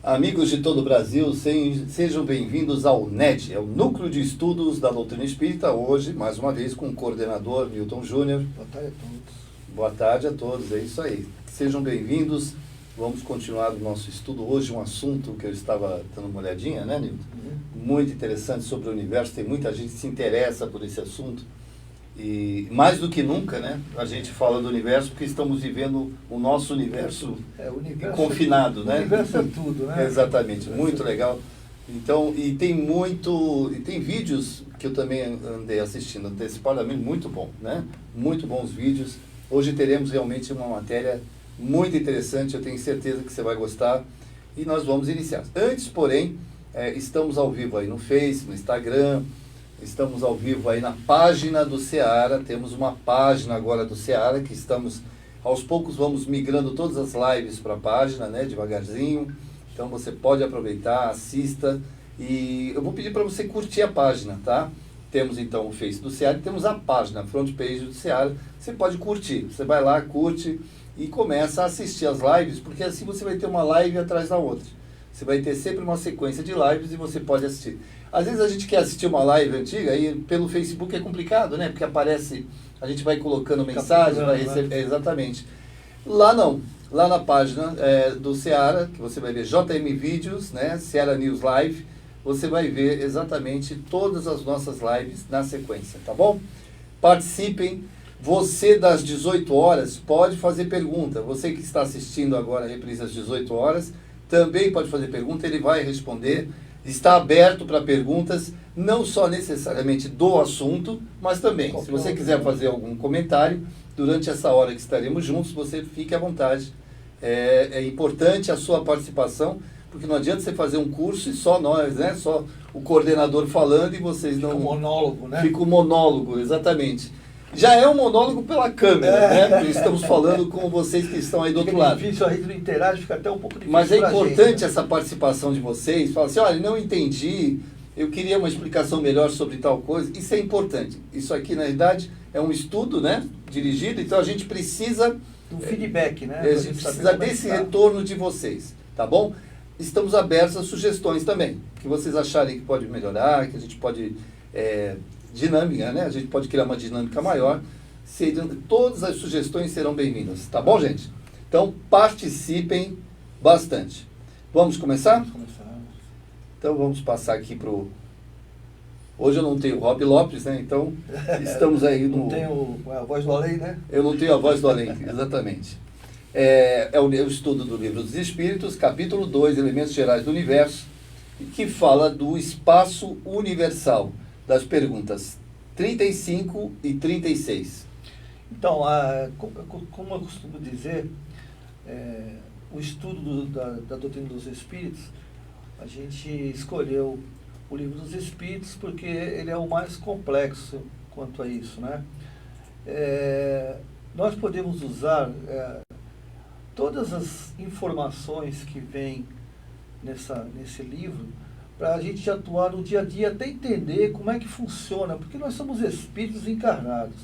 Amigos de todo o Brasil, sejam bem-vindos ao NED, é o Núcleo de Estudos da Doutrina Espírita, hoje, mais uma vez, com o coordenador Milton Júnior. Boa tarde a todos. Boa tarde a todos, é isso aí. Sejam bem-vindos, vamos continuar o nosso estudo hoje, um assunto que eu estava dando uma olhadinha, né, Nilton? Muito interessante sobre o universo, tem muita gente que se interessa por esse assunto. E mais do que nunca, né, a gente fala do universo porque estamos vivendo o nosso universo, o universo confinado, né? O universo é tudo, né? Exatamente, muito legal. Então, e tem vídeos que eu também andei assistindo antecipadamente, muito bom, né? Muito bons vídeos. Hoje teremos realmente uma matéria muito interessante, eu tenho certeza que você vai gostar e nós vamos iniciar. Antes, porém, estamos ao vivo aí no Face, no Instagram. Estamos ao vivo aí na página do Seara, temos uma página agora do Seara, que estamos, aos poucos vamos migrando todas as lives para a página, né, devagarzinho. Então você pode aproveitar, assista e eu vou pedir para você curtir a página, tá? Temos então o Face do Seara e temos a página, a front page do Seara, você pode curtir, você vai lá, curte e começa a assistir as lives, porque assim você vai ter uma live atrás da outra. Você vai ter sempre uma sequência de lives e você pode assistir. Às vezes a gente quer assistir uma live antiga e pelo Facebook é complicado, né? Porque aparece, a gente vai colocando mensagem, vai receber, exatamente. Lá não, lá na página do Seara, que você vai ver JM Vídeos, né? Seara News Live, você vai ver exatamente todas as nossas lives na sequência, tá bom? Participem. Você das 18 horas pode fazer pergunta. Você que está assistindo agora a reprise às 18 horas, também pode fazer pergunta, ele vai responder. Está aberto para perguntas, não só necessariamente do assunto, mas também, se você quiser fazer algum comentário, durante essa hora que estaremos juntos, você fique à vontade. É importante a sua participação, porque não adianta você fazer um curso e só nós, né? Só o coordenador falando e vocês não... Fica um monólogo, né? Fica um monólogo, exatamente. Já é um monólogo pela câmera, né? Porque estamos falando com vocês que estão aí do outro lado. É difícil, a gente não interage, fica até um pouco difícil. Mas é importante gente, né? essa participação de vocês. Fala assim, olha, não entendi, eu queria uma explicação melhor sobre tal coisa. Isso é importante. Isso aqui, na verdade, é um estudo, né? Dirigido, então a gente precisa... Um feedback, né? A gente precisa desse retorno de vocês, tá bom? Estamos abertos a sugestões também, que vocês acharem que pode melhorar, que a gente pode... dinâmica, né? A gente pode criar uma dinâmica maior. Todas as sugestões serão bem-vindas, tá bom, gente? Então, participem bastante. Vamos começar? Vamos começar. Então, vamos passar aqui pro... Hoje eu não tenho o Rob Lopes, né? Então, estamos aí no... Não tenho a voz do além, né? Eu não tenho a voz do além, exatamente. É o estudo do Livro dos Espíritos, capítulo 2, Elementos Gerais do Universo, que fala do espaço universal, das perguntas 35 e 36. Então, como eu costumo dizer, o estudo da doutrina dos Espíritos, a gente escolheu o Livro dos Espíritos porque ele é o mais complexo quanto a isso, né? Nós podemos usar todas as informações que vêm nesse livro para a gente atuar no dia a dia, até entender como é que funciona, porque nós somos espíritos encarnados.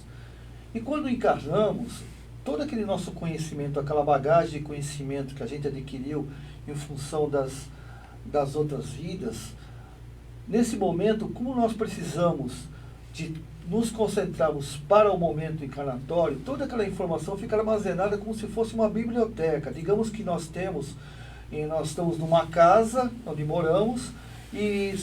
E quando encarnamos, todo aquele nosso conhecimento, aquela bagagem de conhecimento que a gente adquiriu em função das outras vidas, nesse momento, como nós precisamos de nos concentrarmos para o momento encarnatório, toda aquela informação fica armazenada como se fosse uma biblioteca. Digamos que nós estamos numa casa onde moramos, e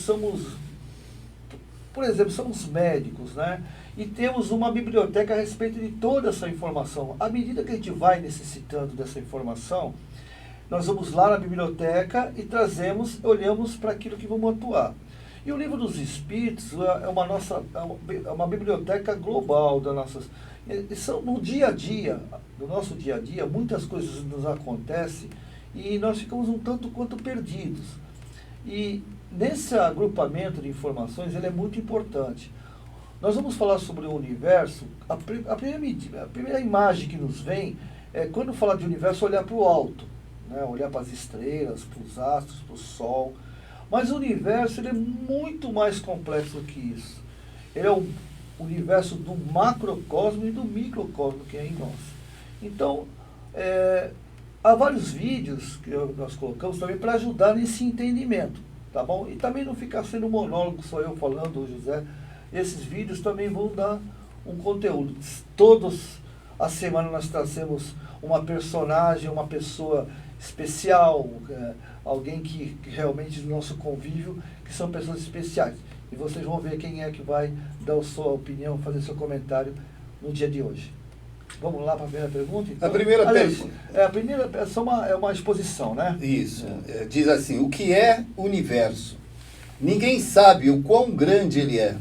por exemplo, somos médicos, né? E temos uma biblioteca a respeito de toda essa informação. À medida que a gente vai necessitando dessa informação, nós vamos lá na biblioteca e olhamos para aquilo que vamos atuar. E o Livro dos Espíritos é uma biblioteca global das nossas... No dia a dia, no nosso dia a dia, muitas coisas nos acontecem e nós ficamos um tanto quanto perdidos. E nesse agrupamento de informações, ele é muito importante. Nós vamos falar sobre o universo. A primeira imagem que nos vem é, quando falar de universo, olhar para o alto, né? Olhar para as estrelas, para os astros, para o Sol. Mas o universo ele é muito mais complexo do que isso. Ele é o universo do macrocosmo e do microcosmo que é em nós. Então, há vários vídeos que nós colocamos também para ajudar nesse entendimento, tá bom? E também não ficar sendo monólogo, só eu falando, o José. Esses vídeos também vão dar um conteúdo. Todos a semana nós trazemos uma personagem, uma pessoa especial, alguém que realmente do nosso convívio, que são pessoas especiais. E vocês vão ver quem é que vai dar a sua opinião, fazer seu comentário no dia de hoje. Vamos lá para a primeira pergunta? Então, a primeira pergunta. A primeira é uma exposição, né? Isso. Diz assim, o que é universo? Ninguém sabe o quão grande ele é.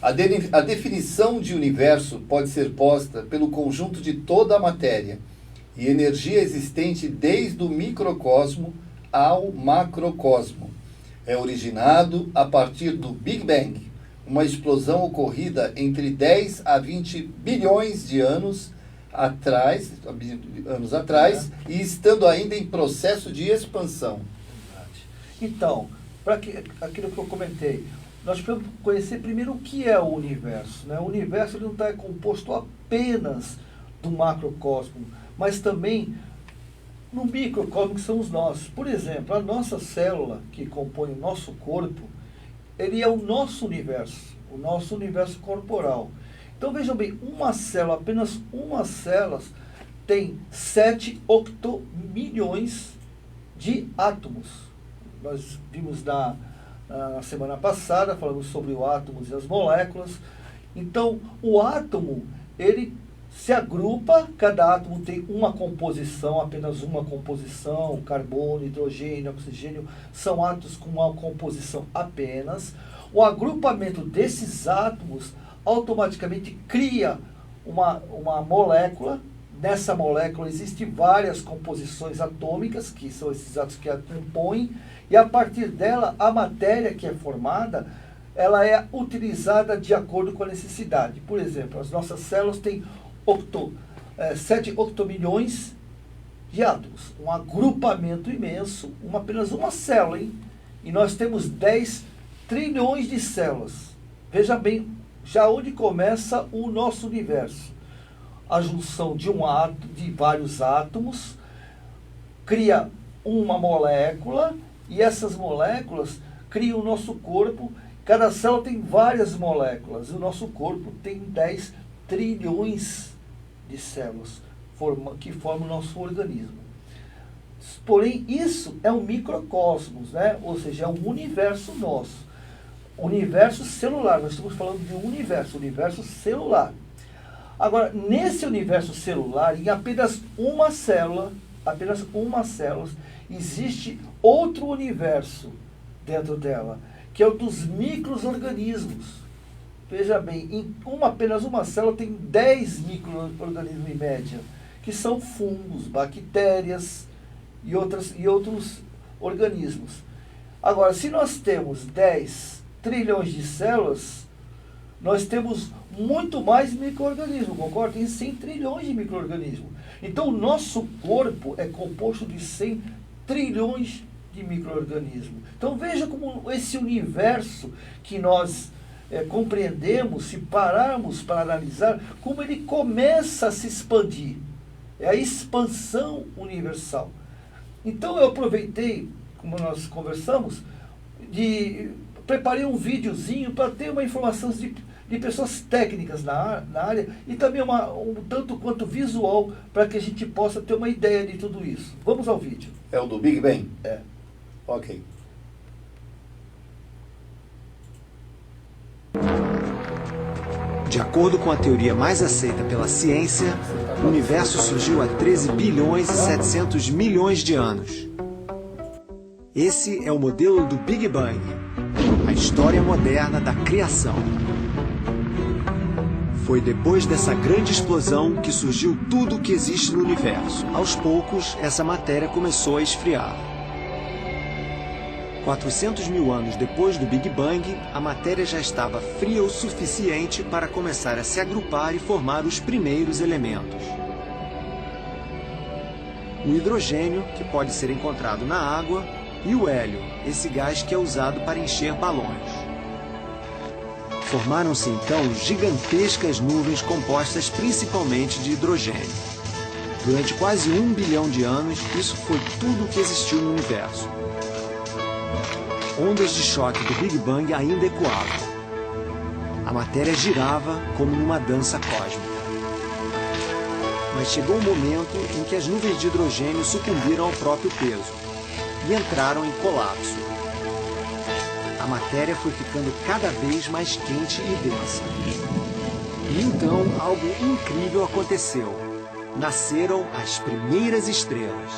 A definição de universo pode ser posta pelo conjunto de toda a matéria e energia existente desde o microcosmo ao macrocosmo. É originado a partir do Big Bang, uma explosão ocorrida entre 10 a 20 bilhões de anos atrás, e estando ainda em processo de expansão. Então, para aquilo que eu comentei, nós precisamos conhecer primeiro o que é o universo, né? O universo ele não está composto apenas do macrocosmo, mas também no microcosmo, que somos nós. Por exemplo, a nossa célula, que compõe o nosso corpo, ele é o nosso universo corporal. Então vejam bem, uma célula, apenas uma célula, tem 7 octomilhões de átomos. Nós vimos na semana passada, falamos sobre os átomos e as moléculas. Então, o átomo, ele se agrupa, cada átomo tem uma composição, apenas uma composição, carbono, hidrogênio, oxigênio, são átomos com uma composição apenas. O agrupamento desses átomos automaticamente cria uma molécula. Nessa molécula existem várias composições atômicas, que são esses átomos que a compõem, e a partir dela, a matéria que é formada, ela é utilizada de acordo com a necessidade. Por exemplo, as nossas células têm 7 octomilhões de átomos, um agrupamento imenso, apenas uma célula, hein? E nós temos 10 trilhões de células. Veja bem, já onde começa o nosso universo. A junção de de vários átomos cria uma molécula, e essas moléculas criam o nosso corpo. Cada célula tem várias moléculas, e o nosso corpo tem 10 trilhões de células que formam o nosso organismo. Porém, isso é um microcosmos, né? Ou seja, é um universo nosso. Universo celular, nós estamos falando de um universo celular. Agora, nesse universo celular, em apenas uma célula, existe outro universo dentro dela, que é o dos micro-organismos. Veja bem, em apenas uma célula tem 10 micro-organismos em média, que são fungos, bactérias e outros organismos. Agora, se nós temos 10 trilhões de células, nós temos muito mais micro-organismos, concorda? Tem 100 trilhões de micro-organismos. Então, o nosso corpo é composto de 100 trilhões de micro-organismos. Então, veja como esse universo que nós compreendemos, se pararmos para analisar, como ele começa a se expandir. É a expansão universal. Então, eu aproveitei, como nós conversamos, preparei um videozinho para ter uma informação de pessoas técnicas na área e também um tanto quanto visual para que a gente possa ter uma ideia de tudo isso. Vamos ao vídeo. É o do Big Bang? É. Ok. De acordo com a teoria mais aceita pela ciência, o universo surgiu há 13 bilhões e 700 milhões de anos. Esse é o modelo do Big Bang, a história moderna da criação. Foi depois dessa grande explosão que surgiu tudo o que existe no universo. Aos poucos, essa matéria começou a esfriar. 400 mil anos depois do Big Bang, a matéria já estava fria o suficiente para começar a se agrupar e formar os primeiros elementos. O hidrogênio, que pode ser encontrado na água, e o hélio, esse gás que é usado para encher balões. Formaram-se então gigantescas nuvens compostas principalmente de hidrogênio. Durante quase 1 bilhão de anos, isso foi tudo o que existiu no universo. Ondas de choque do Big Bang ainda ecoavam. A matéria girava como numa dança cósmica. Mas chegou um momento em que as nuvens de hidrogênio sucumbiram ao próprio peso e entraram em colapso. A matéria foi ficando cada vez mais quente e densa. E então algo incrível aconteceu. Nasceram as primeiras estrelas.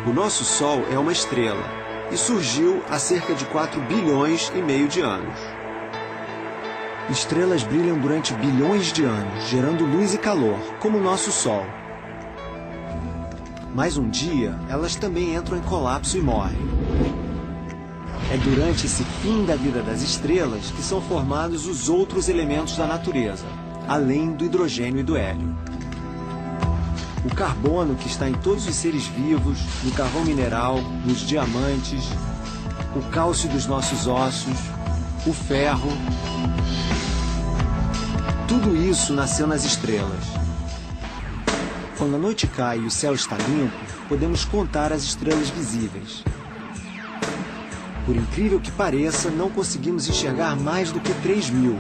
O nosso Sol é uma estrela e surgiu há cerca de 4 bilhões e meio de anos. Estrelas brilham durante bilhões de anos, gerando luz e calor, como o nosso Sol. Mas um dia, elas também entram em colapso e morrem. É durante esse fim da vida das estrelas que são formados os outros elementos da natureza, além do hidrogênio e do hélio. O carbono que está em todos os seres vivos, no carvão mineral, nos diamantes, o cálcio dos nossos ossos, o ferro. Tudo isso nasceu nas estrelas. Quando a noite cai e o céu está limpo, podemos contar as estrelas visíveis. Por incrível que pareça, não conseguimos enxergar mais do que 3.000.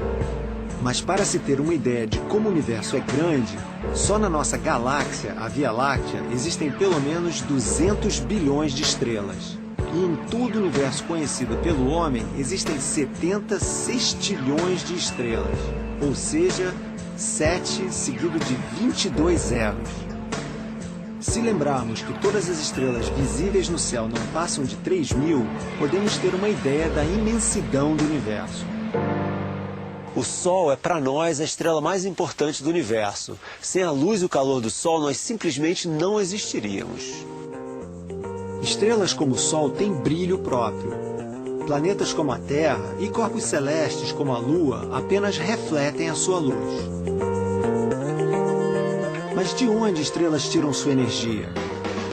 Mas para se ter uma ideia de como o universo é grande, só na nossa galáxia, a Via Láctea, existem pelo menos 200 bilhões de estrelas. E em todo o universo conhecido pelo homem, existem 70 sextilhões de estrelas. Ou seja, 7 seguido de 22 zeros. Se lembrarmos que todas as estrelas visíveis no céu não passam de 3.000, podemos ter uma ideia da imensidão do universo. O Sol é para nós a estrela mais importante do universo. Sem a luz e o calor do Sol, nós simplesmente não existiríamos. Estrelas como o Sol têm brilho próprio. Planetas como a Terra e corpos celestes como a Lua apenas refletem a sua luz. Mas de onde estrelas tiram sua energia?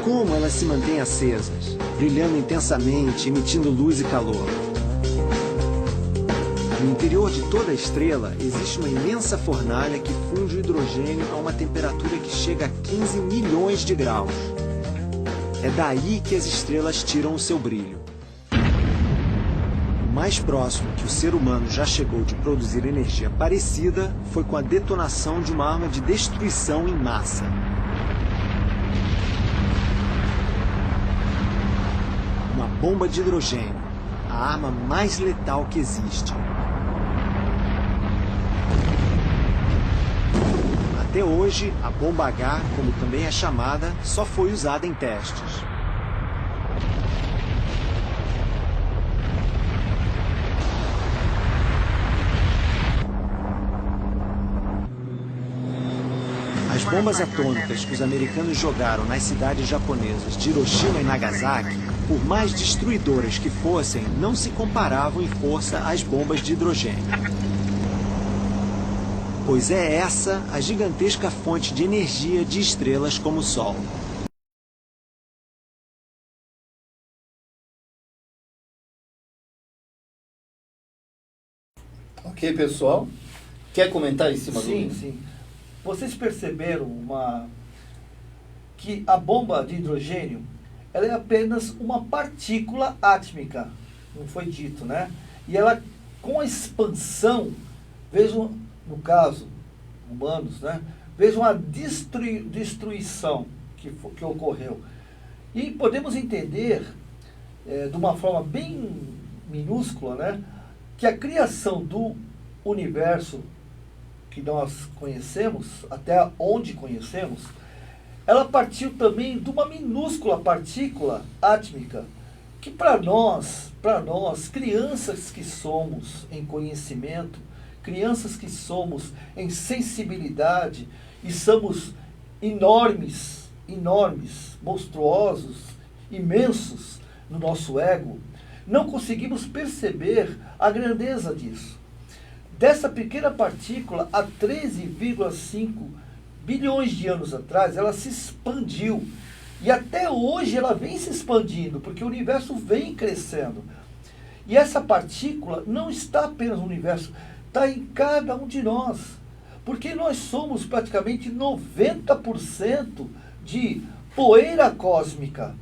Como elas se mantêm acesas, brilhando intensamente, emitindo luz e calor? No interior de toda a estrela existe uma imensa fornalha que funde o hidrogênio a uma temperatura que chega a 15 milhões de graus. É daí que as estrelas tiram o seu brilho. O mais próximo que o ser humano já chegou de produzir energia parecida foi com a detonação de uma arma de destruição em massa. Uma bomba de hidrogênio, a arma mais letal que existe. Até hoje, a bomba H, como também é chamada, só foi usada em testes. As bombas atômicas que os americanos jogaram nas cidades japonesas de Hiroshima e Nagasaki, por mais destruidoras que fossem, não se comparavam em força às bombas de hidrogênio. Pois é essa a gigantesca fonte de energia de estrelas como o Sol. Ok, pessoal? Quer comentar em cima do... Sim. Vocês perceberam que a bomba de hidrogênio ela é apenas uma partícula átmica, não foi dito, né? E ela, com a expansão, vejam, no caso, humanos, né? Vejam a destruição que ocorreu. E podemos entender, de uma forma bem minúscula, né? Que a criação do universo que nós conhecemos, até onde conhecemos, ela partiu também de uma minúscula partícula átmica, que para nós, crianças que somos em conhecimento, crianças que somos em sensibilidade, e somos enormes, monstruosos, imensos no nosso ego, não conseguimos perceber a grandeza disso. Dessa pequena partícula, há 13,5 bilhões de anos atrás, ela se expandiu. E até hoje ela vem se expandindo, porque o universo vem crescendo. E essa partícula não está apenas no universo, está em cada um de nós. Porque nós somos praticamente 90% de poeira cósmica.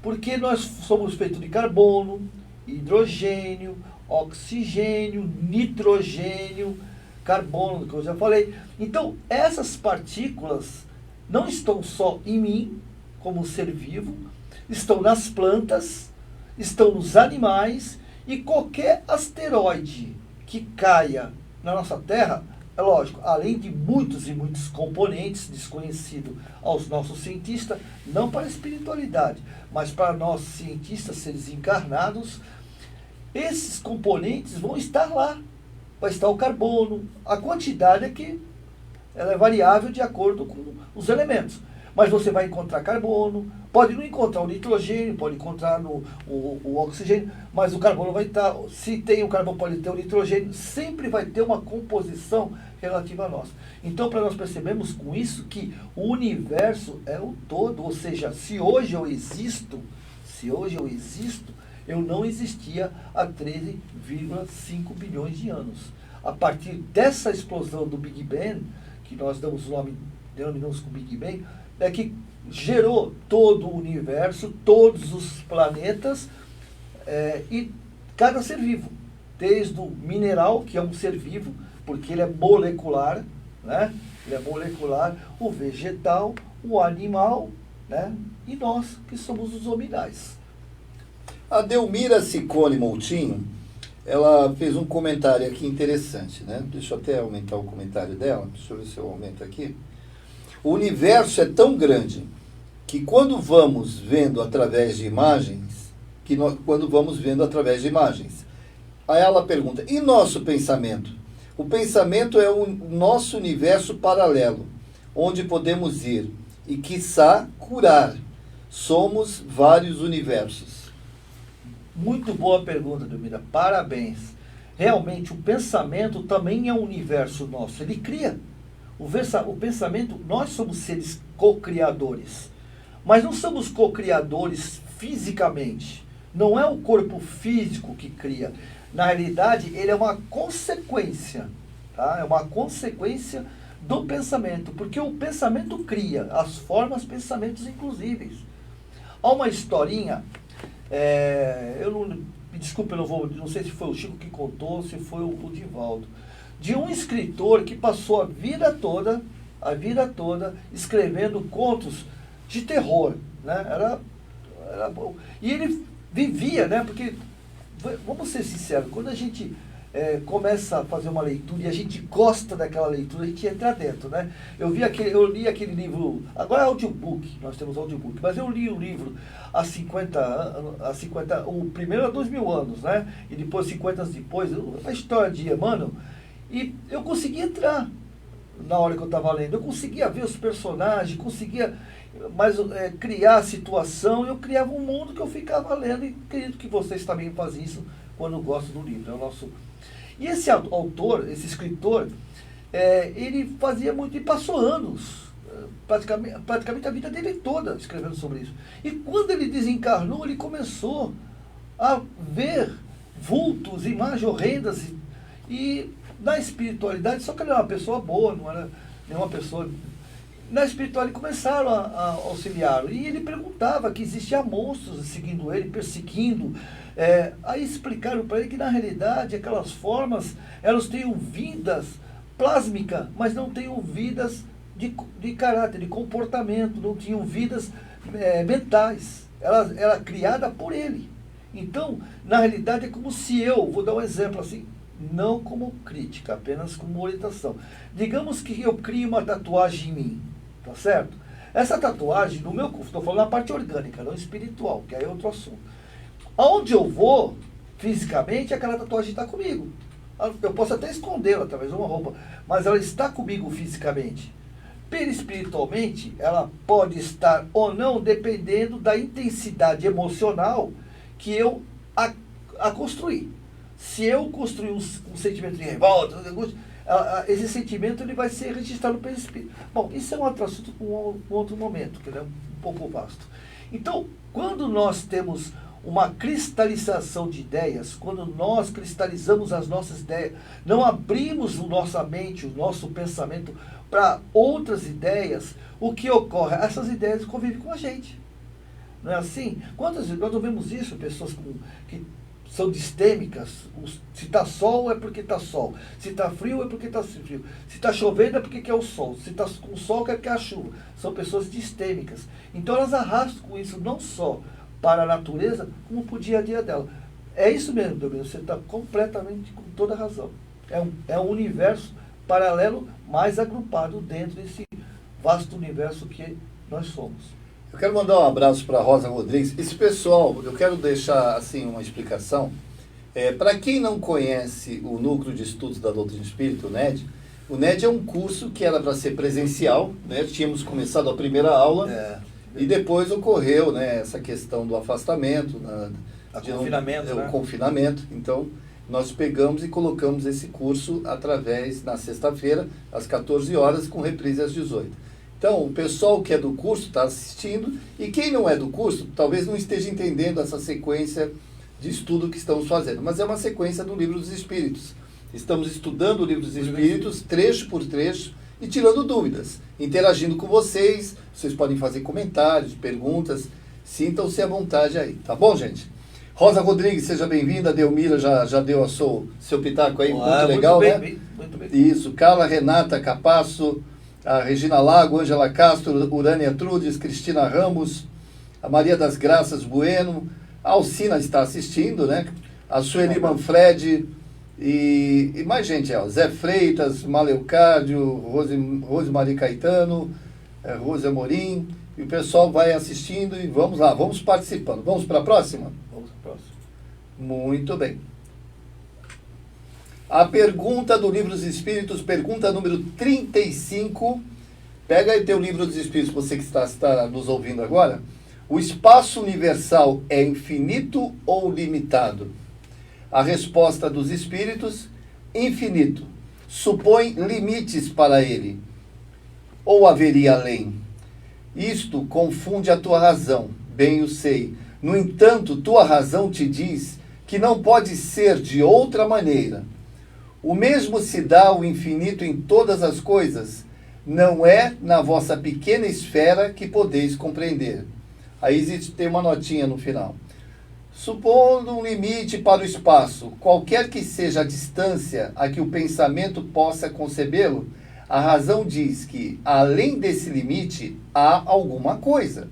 Porque nós somos feitos de carbono, hidrogênio, oxigênio, nitrogênio, carbono, que eu já falei. Então, essas partículas não estão só em mim, como ser vivo, estão nas plantas, estão nos animais, e qualquer asteroide que caia na nossa Terra, é lógico, além de muitos e muitos componentes desconhecidos aos nossos cientistas, não para a espiritualidade, mas para nós cientistas, seres encarnados, esses componentes vão estar lá. Vai estar o carbono, a quantidade aqui, ela é variável de acordo com os elementos. Mas você vai encontrar carbono, pode não encontrar o nitrogênio, pode encontrar o oxigênio, mas o carbono vai estar, se tem o carbono pode ter o nitrogênio, sempre vai ter uma composição relativa a nós. Então, para nós percebermos com isso que o universo é o todo, ou seja, se hoje eu existo, eu não existia há 13,5 bilhões de anos. A partir dessa explosão do Big Bang, que nós denominamos como Big Bang, é que gerou todo o universo, todos os planetas e cada ser vivo. Desde o mineral, que é um ser vivo, porque ele é molecular, né? Ele é molecular, o vegetal, o animal, né? E nós, que somos os hominais. A Delmira Ciccone Moutinho, ela fez um comentário aqui interessante, né? Deixa eu até aumentar o comentário dela, deixa eu ver se eu aumento aqui. O universo é tão grande que quando vamos vendo através de imagens, aí ela pergunta, e nosso pensamento? O pensamento é o nosso universo paralelo, onde podemos ir e, quiçá, curar. Somos vários universos. Muito boa pergunta, Delmira. Parabéns. Realmente, o pensamento também é um universo nosso. Ele cria. O pensamento, nós somos seres co-criadores. Mas não somos co-criadores fisicamente. Não é o corpo físico que cria. Na realidade, ele é uma consequência. Tá? É uma consequência do pensamento. Porque o pensamento cria as formas, pensamentos inclusíveis. Há uma historinha... desculpa, não sei se foi o Chico que contou, se foi o Divaldo, de um escritor que passou a vida toda escrevendo contos de terror, né? Era bom. E ele vivia, né? Porque, vamos ser sinceros, quando a gente começa a fazer uma leitura e a gente gosta daquela leitura, a gente entra dentro, né? Eu li aquele livro, agora é audiobook, nós temos audiobook, mas eu li o livro há 50 anos, o primeiro há 2000 anos, né? E depois 50 anos depois, a história de Emmanuel, e eu conseguia entrar na hora que eu estava lendo, eu conseguia ver os personagens, conseguia criar a situação, eu criava um mundo que eu ficava lendo, e acredito que vocês também fazem isso quando gostam do livro, é o nosso... E esse autor, esse escritor, ele fazia muito, e passou anos, praticamente a vida dele toda escrevendo sobre isso. E quando ele desencarnou, ele começou a ver vultos, imagens horrendas, e na espiritualidade, só que ele era uma pessoa boa, não era nenhuma pessoa... Na espiritualidade começaram a auxiliá-lo, e ele perguntava que existia monstros seguindo ele, perseguindo. Aí explicaram para ele que na realidade aquelas formas, elas tinham vidas plásmicas, mas não tinham vidas de caráter, de comportamento, não tinham vidas mentais. Ela era criada por ele. Então, na realidade é como se vou dar um exemplo assim, não como crítica, apenas como orientação. Digamos que eu crio uma tatuagem em mim, tá certo? Essa tatuagem, estou falando na parte orgânica, não espiritual, que aí é outro assunto. Aonde eu vou, fisicamente, aquela tatuagem está comigo. Eu posso até escondê-la através de uma roupa, mas ela está comigo fisicamente. Perispiritualmente, ela pode estar ou não, dependendo da intensidade emocional que eu a construir. Se eu construir um sentimento de revolta, esse sentimento ele vai ser registrado pelo espírito. Bom, isso é um outro assunto, um outro momento, que é um pouco vasto. Então, quando nós temos uma cristalização de ideias, quando nós cristalizamos as nossas ideias, não abrimos a nossa mente, o nosso pensamento para outras ideias, o que ocorre? Essas ideias convivem com a gente. Não é assim? Quantas vezes nós não vemos isso, pessoas que são distêmicas, se está sol é porque está sol, se está frio é porque está frio, se está chovendo é porque quer o sol, se está com sol é porque é a chuva. São pessoas distêmicas. Então elas arrastam com isso não só para a natureza, como para o dia a dia dela. É isso mesmo, Domingos, você está completamente com toda a razão. É um universo paralelo mais agrupado dentro desse vasto universo que nós somos. Eu quero mandar um abraço para a Rosa Rodrigues. Esse pessoal, eu quero deixar assim uma explicação. Para quem não conhece o Núcleo de Estudos da Doutrina Espírita, o NED é um curso que era para ser presencial, né? Tínhamos começado a primeira aula e depois ocorreu, né, essa questão do afastamento, confinamento, o confinamento. Então, nós pegamos e colocamos esse curso na sexta-feira, às 14 horas, com reprise às 18. Então, o pessoal que é do curso está assistindo, e quem não é do curso, talvez não esteja entendendo essa sequência de estudo que estamos fazendo. Mas é uma sequência do Livro dos Espíritos. Estamos estudando o Livro dos Espíritos, trecho por trecho, e tirando dúvidas, interagindo com vocês. Vocês podem fazer comentários, perguntas, sintam-se à vontade aí. Tá bom, gente? Rosa Rodrigues, seja bem-vinda. Delmira já deu o seu pitaco aí, muito legal, muito né? Bem, muito bem. Isso, Carla Renata Capasso, a Regina Lago, Ângela Castro, Urânia Trudes, Cristina Ramos, a Maria das Graças Bueno, a Alcina está assistindo, né? A Sueli Manfredi e mais gente, Zé Freitas, Maleucádio, Rosemarie Caetano, Rose Amorim, e o pessoal vai assistindo e vamos lá, vamos participando. Vamos para a próxima? Vamos para a próxima. Muito bem. A pergunta do Livro dos Espíritos, pergunta número 35. Pega aí teu Livro dos Espíritos, você que está nos ouvindo agora. O espaço universal é infinito ou limitado? A resposta dos Espíritos, infinito. Supõe limites para ele. Ou haveria além? Isto confunde a tua razão, bem o sei. No entanto, tua razão te diz que não pode ser de outra maneira. O mesmo se dá ao infinito em todas as coisas, não é na vossa pequena esfera que podeis compreender. Aí tem uma notinha no final. Supondo um limite para o espaço, qualquer que seja a distância a que o pensamento possa concebê-lo, a razão diz que, além desse limite, há alguma coisa.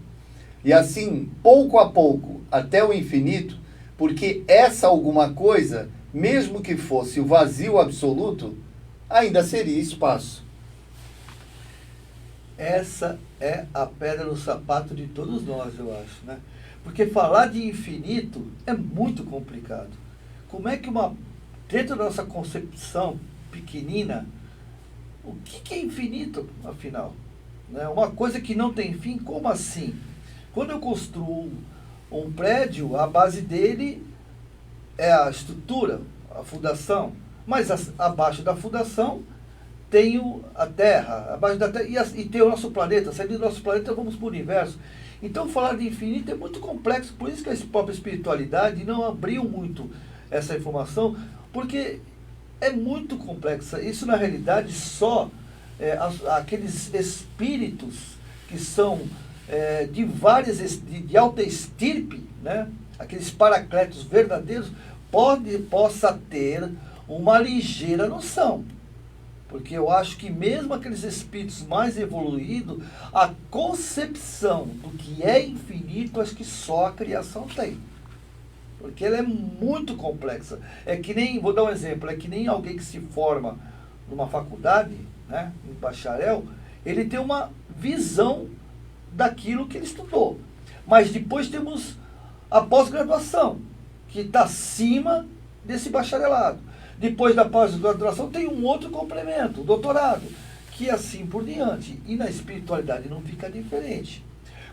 E assim, pouco a pouco, até o infinito, porque essa alguma coisa, mesmo que fosse o vazio absoluto, ainda seria espaço. Essa é a pedra no sapato de todos nós, eu acho, né? Porque falar de infinito é muito complicado. Como é que dentro da nossa concepção pequenina, o que é infinito, afinal? Né? Uma coisa que não tem fim, como assim? Quando eu construo um prédio, a base dele é a estrutura, a fundação, mas abaixo da fundação tem a Terra, abaixo da Terra, e tem o nosso planeta. Saindo do nosso planeta, vamos para o universo. Então, falar de infinito é muito complexo, por isso que a própria espiritualidade não abriu muito essa informação, porque é muito complexa. Isso, na realidade, só aqueles espíritos que são de alta estirpe, né? Aqueles paracletos verdadeiros, possa ter uma ligeira noção. Porque eu acho que mesmo aqueles espíritos mais evoluídos, a concepção do que é infinito, acho que só a criação tem. Porque ela é muito complexa. É que nem, vou dar um exemplo, é que nem alguém que se forma numa faculdade, né, um bacharel, ele tem uma visão daquilo que ele estudou. Mas depois temos a pós-graduação, que está acima desse bacharelado. Depois da pós-graduação tem um outro complemento, o doutorado, que assim por diante. E na espiritualidade não fica diferente.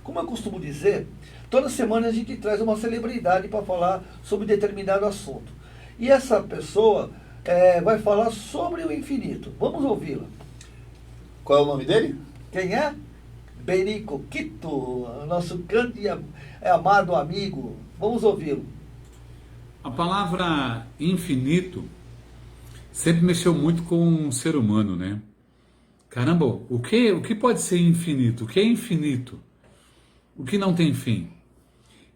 Como eu costumo dizer, toda semana a gente traz uma celebridade para falar sobre determinado assunto. E essa pessoa vai falar sobre o infinito. Vamos ouvi-la. Qual é o nome dele? Quem é? Berico Quito, nosso grande amado amigo Vamos ouvi-lo. A palavra infinito sempre mexeu muito com o ser humano, né? Caramba, o que pode ser infinito? O que é infinito? O que não tem fim?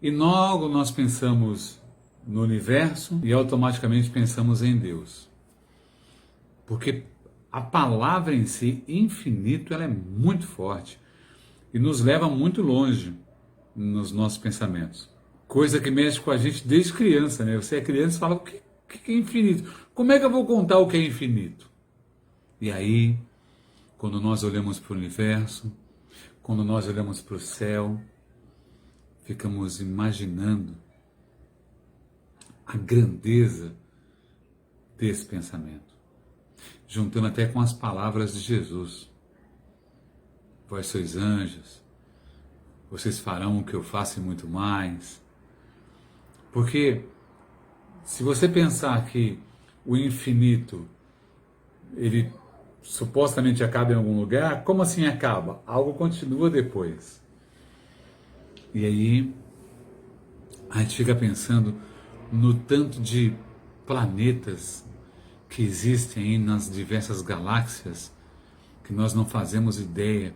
E logo nós pensamos no universo e automaticamente pensamos em Deus. Porque a palavra em si, infinito, ela é muito forte e nos leva muito longe nos nossos pensamentos. Coisa que mexe com a gente desde criança, né? Você é criança e fala, o que é infinito? Como é que eu vou contar o que é infinito? E aí, quando nós olhamos para o universo, quando nós olhamos para o céu, ficamos imaginando a grandeza desse pensamento, juntando até com as palavras de Jesus. Vós sois anjos, vocês farão o que eu faço e muito mais. Porque se você pensar que o infinito, ele supostamente acaba em algum lugar, como assim acaba? Algo continua depois. E aí a gente fica pensando no tanto de planetas que existem aí nas diversas galáxias, que nós não fazemos ideia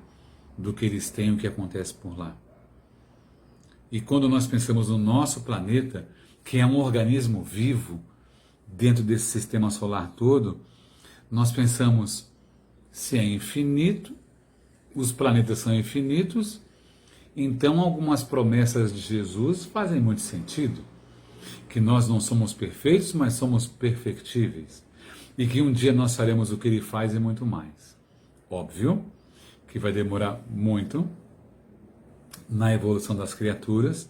do que eles têm, o que acontece por lá. E quando nós pensamos no nosso planeta, que é um organismo vivo dentro desse sistema solar todo, nós pensamos, se é infinito, os planetas são infinitos, então algumas promessas de Jesus fazem muito sentido. Que nós não somos perfeitos, mas somos perfectíveis. E que um dia nós faremos o que ele faz e muito mais. Óbvio que vai demorar muito na evolução das criaturas.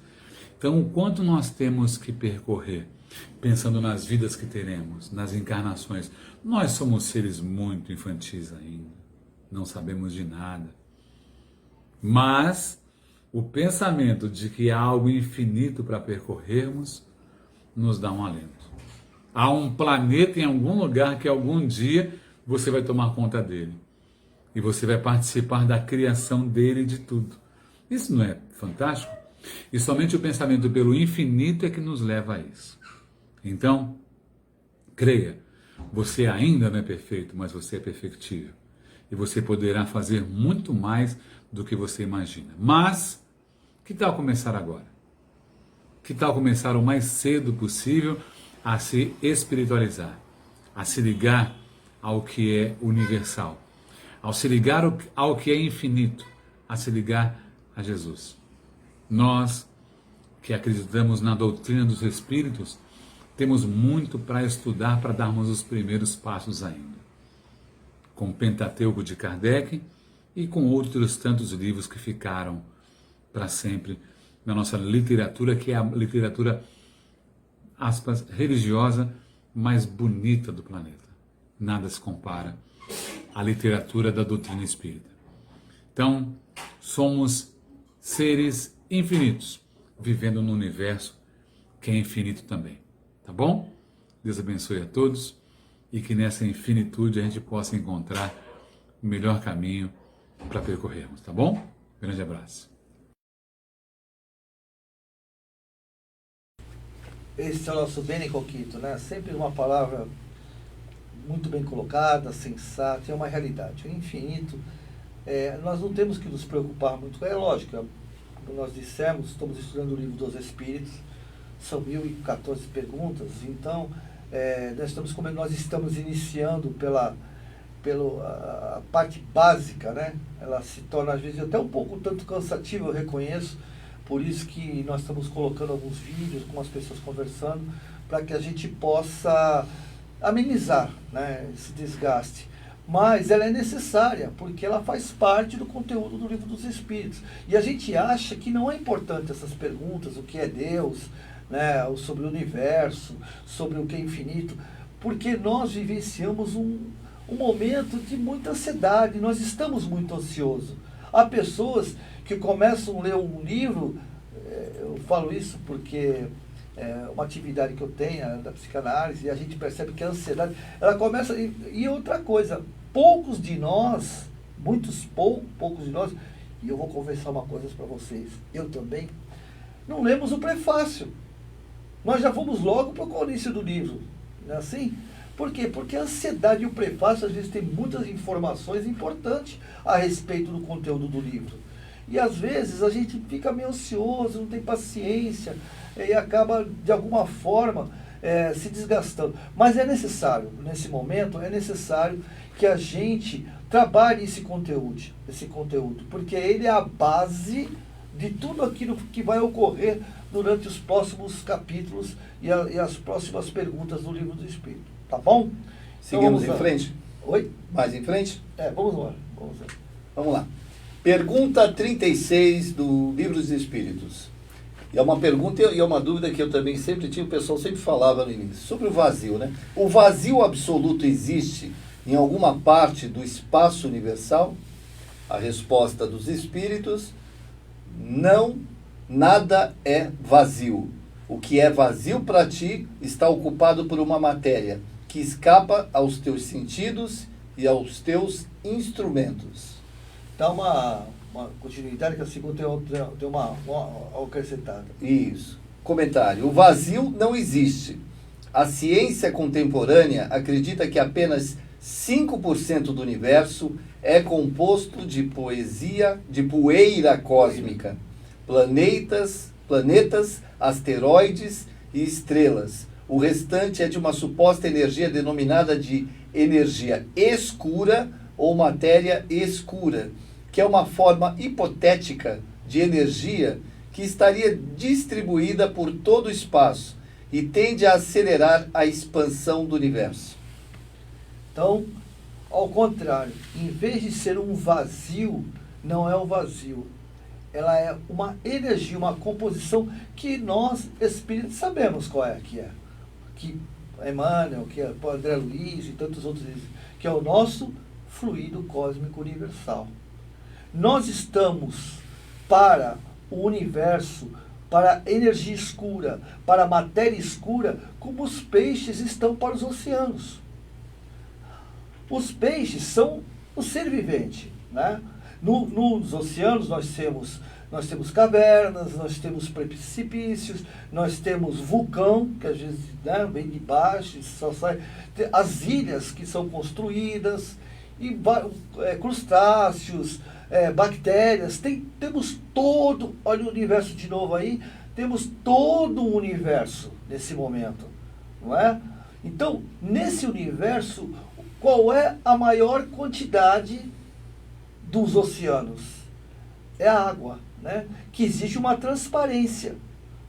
Então, o quanto nós temos que percorrer, pensando nas vidas que teremos, nas encarnações. Nós somos seres muito infantis ainda, não sabemos de nada. Mas o pensamento de que há algo infinito para percorrermos nos dá um alento. Há um planeta em algum lugar que algum dia você vai tomar conta dele. E você vai participar da criação dele e de tudo. Isso não é fantástico? E somente o pensamento pelo infinito é que nos leva a isso. Então, creia, você ainda não é perfeito, mas você é perfectível. E você poderá fazer muito mais do que você imagina. Mas, que tal começar agora? Que tal começar o mais cedo possível a se espiritualizar, a se ligar ao que é universal, ao se ligar ao que é infinito, a se ligar a Jesus. Nós, que acreditamos na doutrina dos Espíritos, temos muito para estudar para darmos os primeiros passos ainda. Com o Pentateuco de Kardec e com outros tantos livros que ficaram para sempre na nossa literatura, que é a literatura, aspas, religiosa mais bonita do planeta. Nada se compara à literatura da doutrina espírita. Então, somos seres infinitos, vivendo num universo que é infinito também. Tá bom? Deus abençoe a todos e que nessa infinitude a gente possa encontrar o melhor caminho para percorrermos, tá bom? Grande abraço. Esse é o nosso Bene Coquito, né? Sempre uma palavra muito bem colocada, sensata, é uma realidade. O infinito, nós não temos que nos preocupar muito, é lógico, como nós dissemos, estamos estudando o livro dos Espíritos, são 1014 perguntas, então nós estamos iniciando pela parte básica, né? Ela se torna às vezes até um pouco tanto cansativa, eu reconheço, por isso que nós estamos colocando alguns vídeos com as pessoas conversando, para que a gente possa amenizar, né, esse desgaste. Mas ela é necessária, porque ela faz parte do conteúdo do Livro dos Espíritos. E a gente acha que não é importante essas perguntas, o que é Deus, né, sobre o universo, sobre o que é infinito, porque nós vivenciamos um momento de muita ansiedade, nós estamos muito ansiosos. Há pessoas que começam a ler um livro, eu falo isso porque é uma atividade que eu tenho, da psicanálise, e a gente percebe que a ansiedade, ela começa, e outra coisa, poucos de nós, poucos de nós, e eu vou confessar uma coisa para vocês, eu também, não lemos o prefácio. nós já vamos logo para o início do livro. Não é assim? Por quê? Porque a ansiedade e o prefácio, às vezes, tem muitas informações importantes a respeito do conteúdo do livro. E, às vezes, a gente fica meio ansioso, não tem paciência, e acaba, de alguma forma, se desgastando. Mas é necessário, nesse momento, é necessário que a gente trabalhe esse conteúdo, porque ele é a base de tudo aquilo que vai ocorrer durante os próximos capítulos e as próximas perguntas do Livro do Espírito. Tá bom? Seguimos então, em frente? Oi? Mais em frente? Vamos lá. Vamos lá. Pergunta 36 do Livro dos Espíritos. E é uma pergunta e é uma dúvida que eu também sempre tinha, o pessoal sempre falava no início, sobre o vazio, né? O vazio absoluto existe em alguma parte do espaço universal? A resposta dos Espíritos: não, nada é vazio. O que é vazio para ti está ocupado por uma matéria que escapa aos teus sentidos e aos teus instrumentos. Dá uma continuidade, que a segunda tem uma acrescentada. Isso. Comentário. O vazio não existe. A ciência contemporânea acredita que apenas 5% do universo é composto de poeira cósmica, planetas, asteroides e estrelas. O restante é de uma suposta energia denominada de energia escura ou matéria escura, que é uma forma hipotética de energia que estaria distribuída por todo o espaço e tende a acelerar a expansão do universo. Então, ao contrário, em vez de ser um vazio, não é um vazio. Ela é uma energia, uma composição que nós, espíritos, sabemos qual é. Que Emmanuel, que é o André Luiz e tantos outros, que é o nosso fluido cósmico universal. Nós estamos para o universo, para a energia escura, para a matéria escura, como os peixes estão para os oceanos. Os peixes são o ser vivente, né? Nos oceanos nós temos cavernas, nós temos precipícios, nós temos vulcão, que às vezes, né, vem de baixo, só sai, as ilhas que são construídas, e crustáceos, bactérias, temos todo, olha o universo de novo aí, temos todo um universo nesse momento, não é? Então, nesse universo, qual é a maior quantidade dos oceanos? É a água, né? Que existe uma transparência,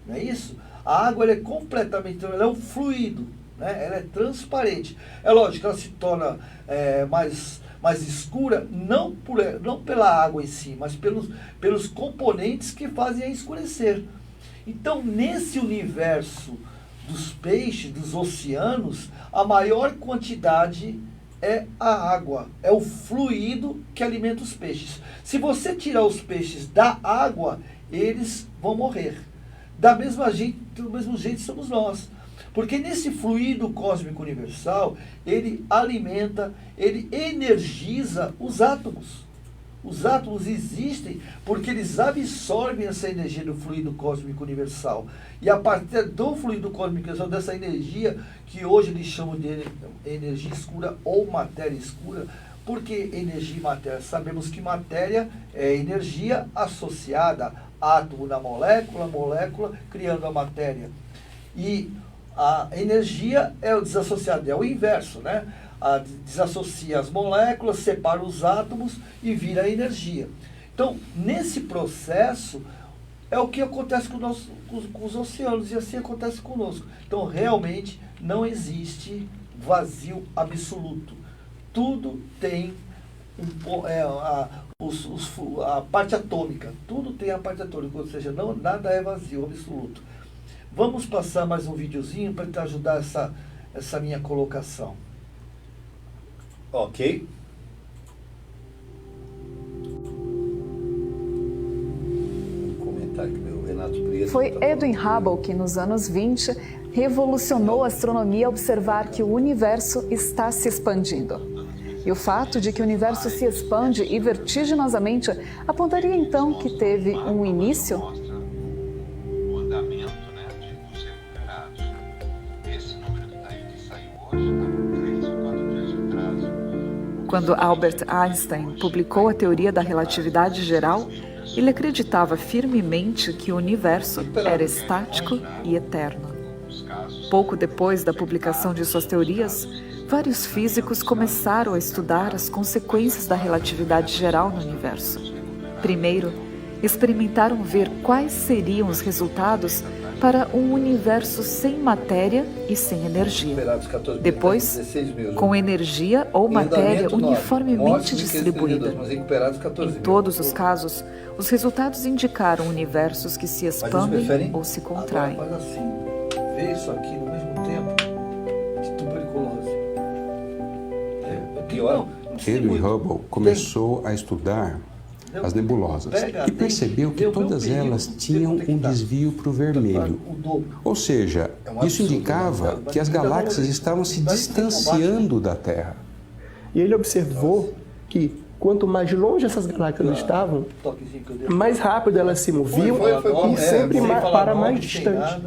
não é isso? A água ela é completamente, ela é um fluido, né? Ela é transparente. É lógico que ela se torna mais escura, não pela água em si, mas pelos componentes que fazem a escurecer. Então, nesse universo dos peixes, dos oceanos, a maior quantidade é a água, é o fluido que alimenta os peixes. Se você tirar os peixes da água, eles vão morrer. Do mesmo jeito somos nós. Porque nesse fluido cósmico universal, ele alimenta, ele energiza os átomos. Os átomos existem porque eles absorvem essa energia do fluido cósmico universal. E a partir do fluido cósmico universal, dessa energia, que hoje eles chamam de energia escura ou matéria escura, por que energia e matéria? Sabemos que matéria é energia associada, átomo na molécula criando a matéria. E a energia é o desassociado, é o inverso, né? Desassocia as moléculas, separa os átomos e vira energia. Então, nesse processo, é o que acontece com os oceanos, e assim acontece conosco. Então, realmente, não existe vazio absoluto. Tudo tem a parte atômica. Tudo tem a parte atômica, ou seja, nada é vazio absoluto. Vamos passar mais um videozinho para te ajudar essa minha colocação. Ok. Um comentário que o Renato Prieto. Foi Edwin Hubble que, nos anos 20, revolucionou a astronomia ao observar que o universo está se expandindo. E o fato de que o universo se expande e vertiginosamente apontaria então que teve um início? O andamento, né, do ser numerário. Quando Albert Einstein publicou a teoria da relatividade geral, ele acreditava firmemente que o universo era estático e eterno. Pouco depois da publicação de suas teorias, vários físicos começaram a estudar as consequências da relatividade geral no universo. Primeiro, experimentaram ver quais seriam os resultados para um universo sem matéria e sem energia. Depois, com energia ou matéria uniformemente distribuída. Em todos os casos, os resultados indicaram universos que se expandem ou se contraem. Agora faz assim, vê isso aqui no mesmo tempo de tuberculose. Pior. Edwin Hubble começou a estudar as nebulosas e percebeu que todas elas tinham um desvio para o vermelho. Ou seja, isso indicava que as galáxias estavam se distanciando da Terra. E ele observou que quanto mais longe essas galáxias estavam, mais rápido elas se moviam e sempre para mais distante.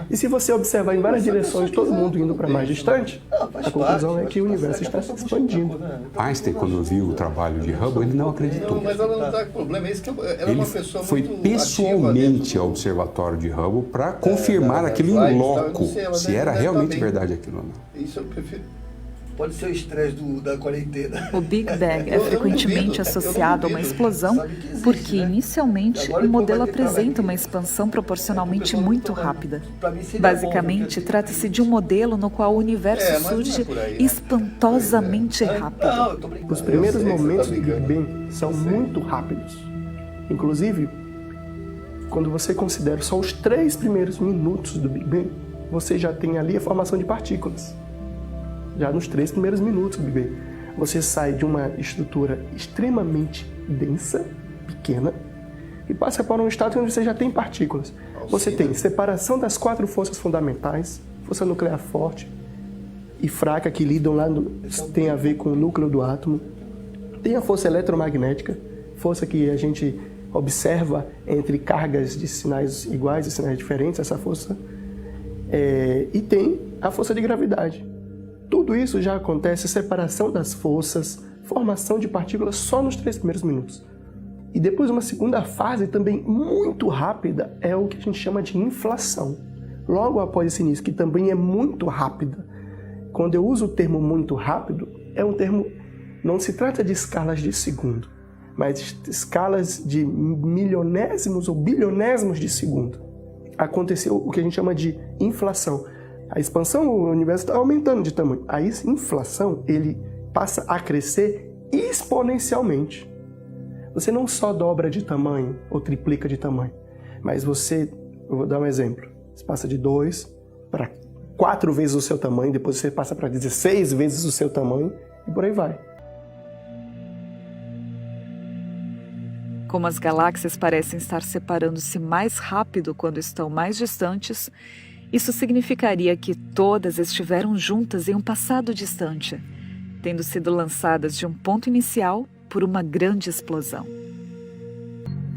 E se você observar em várias direções, todo mundo indo para mais distante, a conclusão é que o universo está se expandindo. Einstein, quando viu o trabalho de Hubble, ele não acreditou. Mas ela não está com problema, é isso que ela é uma pessoa foi muito pessoalmente ao observatório de Hubble para confirmar aquilo em loco, se era realmente verdade aquilo ou não. Isso eu prefiro. Pode ser o estresse da quarentena. O Big Bang é frequentemente associado a uma explosão porque, inicialmente, o modelo apresenta uma expansão proporcionalmente muito rápida. Basicamente, trata-se de um modelo no qual o universo surge espantosamente rápido. Os primeiros momentos do Big Bang são muito rápidos. Inclusive, quando você considera só os 3 primeiros minutos do Big Bang, você já tem ali a formação de partículas. Já nos 3 primeiros minutos do Big Bang, você sai de uma estrutura extremamente densa, pequena, e passa para um estado onde você já tem partículas. Você tem separação das 4 forças fundamentais, força nuclear forte e fraca, que lidam lá, tem a ver com o núcleo do átomo. Tem a força eletromagnética, força que a gente observa entre cargas de sinais iguais e sinais diferentes, essa força. E tem a força de gravidade. Tudo isso já acontece, separação das forças, formação de partículas só nos 3 primeiros minutos. E depois uma segunda fase também muito rápida é o que a gente chama de inflação. Logo após esse início, que também é muito rápida. Quando eu uso o termo muito rápido, é um termo, não se trata de escalas de segundo, mas escalas de milionésimos ou bilionésimos de segundo. Aconteceu o que a gente chama de inflação. A expansão, o universo está aumentando de tamanho. A inflação, ele passa a crescer exponencialmente. Você não só dobra de tamanho ou triplica de tamanho, mas eu vou dar um exemplo. Você passa de 2 para 4 vezes o seu tamanho, depois você passa para 16 vezes o seu tamanho e por aí vai. Como as galáxias parecem estar separando-se mais rápido quando estão mais distantes, isso significaria que todas estiveram juntas em um passado distante, tendo sido lançadas de um ponto inicial por uma grande explosão.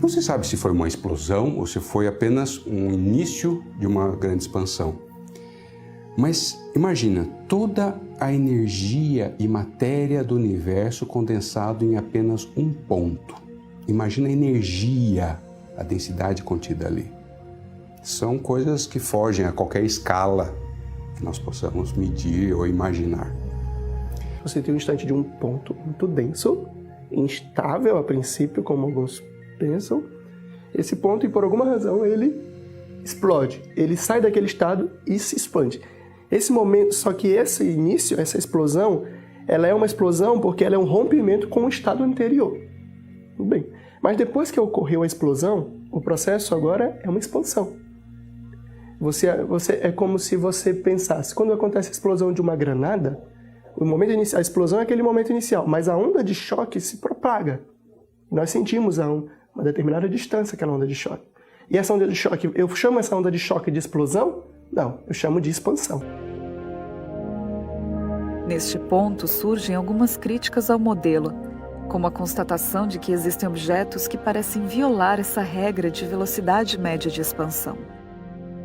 Não se sabe se foi uma explosão ou se foi apenas um início de uma grande expansão. Mas imagina toda a energia e matéria do universo condensado em apenas um ponto. Imagina a energia, a densidade contida ali. São coisas que fogem a qualquer escala que nós possamos medir ou imaginar. Você tem um instante de um ponto muito denso, instável a princípio, como alguns pensam. Esse ponto, e por alguma razão, ele explode. Ele sai daquele estado e se expande. Esse momento, só que esse início, essa explosão, ela é uma explosão porque ela é um rompimento com o estado anterior. Tudo bem. Mas depois que ocorreu a explosão, o processo agora é uma expansão. É como se você pensasse, quando acontece a explosão de uma granada, o momento inicial, a explosão é aquele momento inicial, mas a onda de choque se propaga. Nós sentimos a uma determinada distância aquela onda de choque. E essa onda de choque, eu chamo essa onda de choque de explosão? Não, eu chamo de expansão. Neste ponto surgem algumas críticas ao modelo, como a constatação de que existem objetos que parecem violar essa regra de velocidade média de expansão.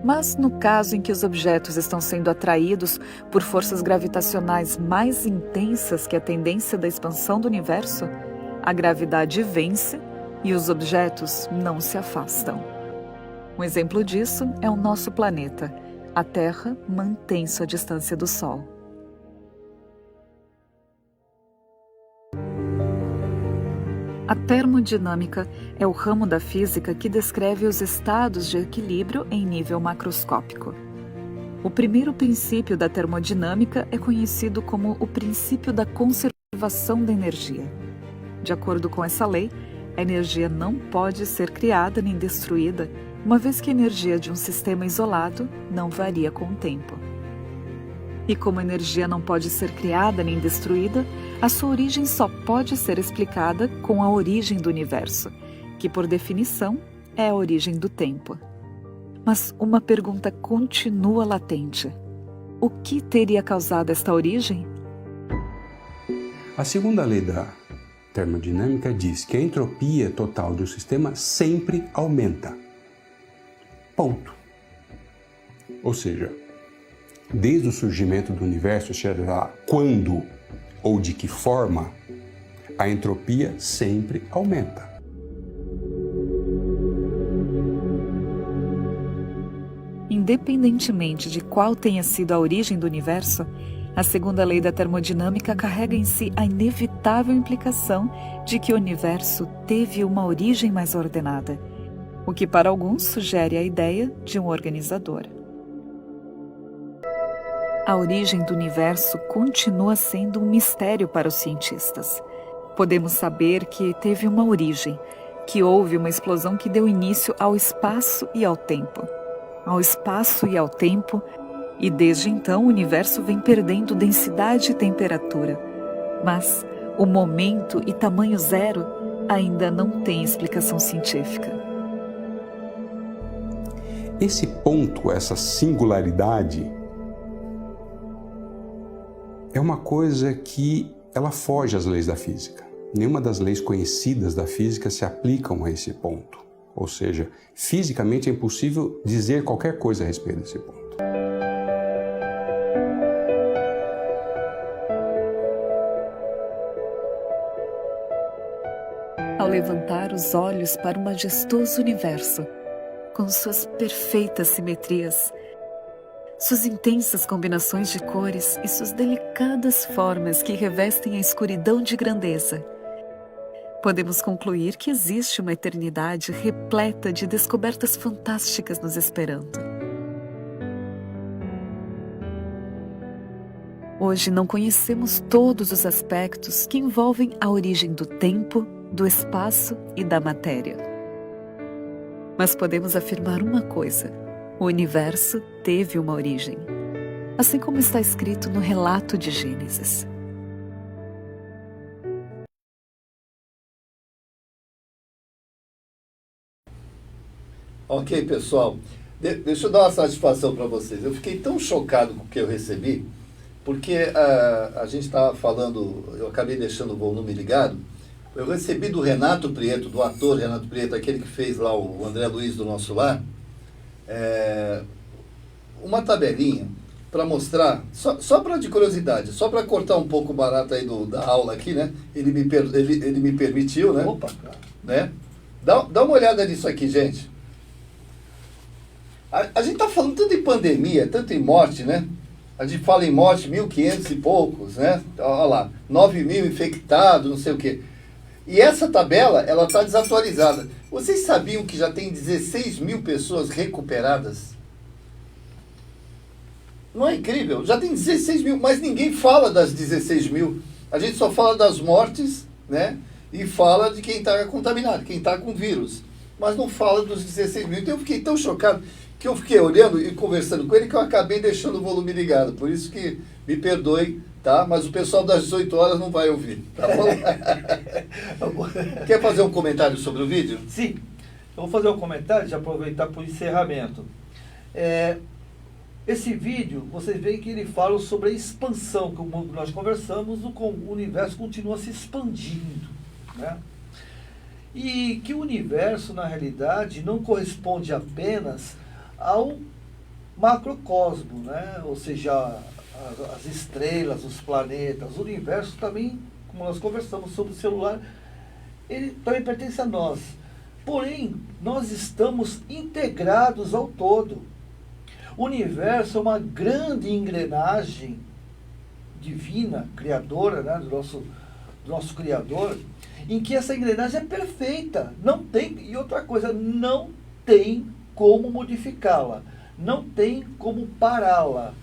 Mas no caso em que os objetos estão sendo atraídos por forças gravitacionais mais intensas que a tendência da expansão do universo, a gravidade vence e os objetos não se afastam. Um exemplo disso é o nosso planeta. A Terra mantém sua distância do Sol. A termodinâmica é o ramo da física que descreve os estados de equilíbrio em nível macroscópico. O primeiro princípio da termodinâmica é conhecido como o princípio da conservação da energia. De acordo com essa lei, a energia não pode ser criada nem destruída, uma vez que a energia de um sistema isolado não varia com o tempo. E como a energia não pode ser criada nem destruída, a sua origem só pode ser explicada com a origem do universo, que por definição é a origem do tempo. Mas uma pergunta continua latente. O que teria causado esta origem? A segunda lei da termodinâmica diz que a entropia total do sistema sempre aumenta. Ponto. Ou seja, desde o surgimento do universo, seja lá quando ou de que forma, a entropia sempre aumenta. Independentemente de qual tenha sido a origem do universo, a segunda lei da termodinâmica carrega em si a inevitável implicação de que o universo teve uma origem mais ordenada, o que para alguns sugere a ideia de um organizador. A origem do universo continua sendo um mistério para os cientistas. Podemos saber que teve uma origem, que houve uma explosão que deu início ao espaço e ao tempo. E desde então o universo vem perdendo densidade e temperatura. Mas o momento e tamanho zero ainda não tem explicação científica. Esse ponto, essa singularidade, é uma coisa que ela foge às leis da física. Nenhuma das leis conhecidas da física se aplicam a esse ponto. Ou seja, fisicamente é impossível dizer qualquer coisa a respeito desse ponto. Ao levantar os olhos para o majestoso universo, com suas perfeitas simetrias, suas intensas combinações de cores e suas delicadas formas que revestem a escuridão de grandeza, podemos concluir que existe uma eternidade repleta de descobertas fantásticas nos esperando. Hoje não conhecemos todos os aspectos que envolvem a origem do tempo, do espaço e da matéria. Mas podemos afirmar uma coisa: o universo teve uma origem, assim como está escrito no relato de Gênesis. Ok, pessoal. Deixa eu dar uma satisfação para vocês. Eu fiquei tão chocado com o que eu recebi, porque a gente estava falando, eu acabei deixando o volume ligado. Eu recebi do Renato Prieto, do ator Renato Prieto, aquele que fez lá o André Luiz do Nosso Lar, uma tabelinha para mostrar, só para de curiosidade, só para cortar um pouco o barato aí da aula aqui, né? Ele me permitiu, né? Opa! Né? Dá uma olhada nisso aqui, gente. A gente está falando tanto em pandemia, tanto em morte, né? A gente fala em morte, 1.500 e poucos, né? Olha lá, 9.000 infectados, não sei o quê. E essa tabela, ela está desatualizada. Vocês sabiam que já tem 16.000 pessoas recuperadas? Não é incrível? Já tem 16.000, mas ninguém fala das 16.000. A gente só fala das mortes, né? E fala de quem está contaminado, quem está com vírus. Mas não fala dos 16.000. Então eu fiquei tão chocado que eu fiquei olhando e conversando com ele que eu acabei deixando o volume ligado. Por isso que me perdoe, tá? Mas o pessoal das 18 horas não vai ouvir, tá bom? Quer fazer um comentário sobre o vídeo? Sim. Eu vou fazer um comentário e aproveitar para o encerramento. Esse vídeo, vocês veem que ele fala sobre a expansão, que nós conversamos, o universo continua se expandindo, né? E que o universo, na realidade, não corresponde apenas ao macrocosmo, né? Ou seja, as estrelas, os planetas, o universo também, como nós conversamos sobre o celular, ele também pertence a nós. Porém, nós estamos integrados ao todo. O universo é uma grande engrenagem divina, criadora, né, do nosso Criador, em que essa engrenagem é perfeita. Não tem, e outra coisa, não tem como modificá-la. Não tem como pará-la.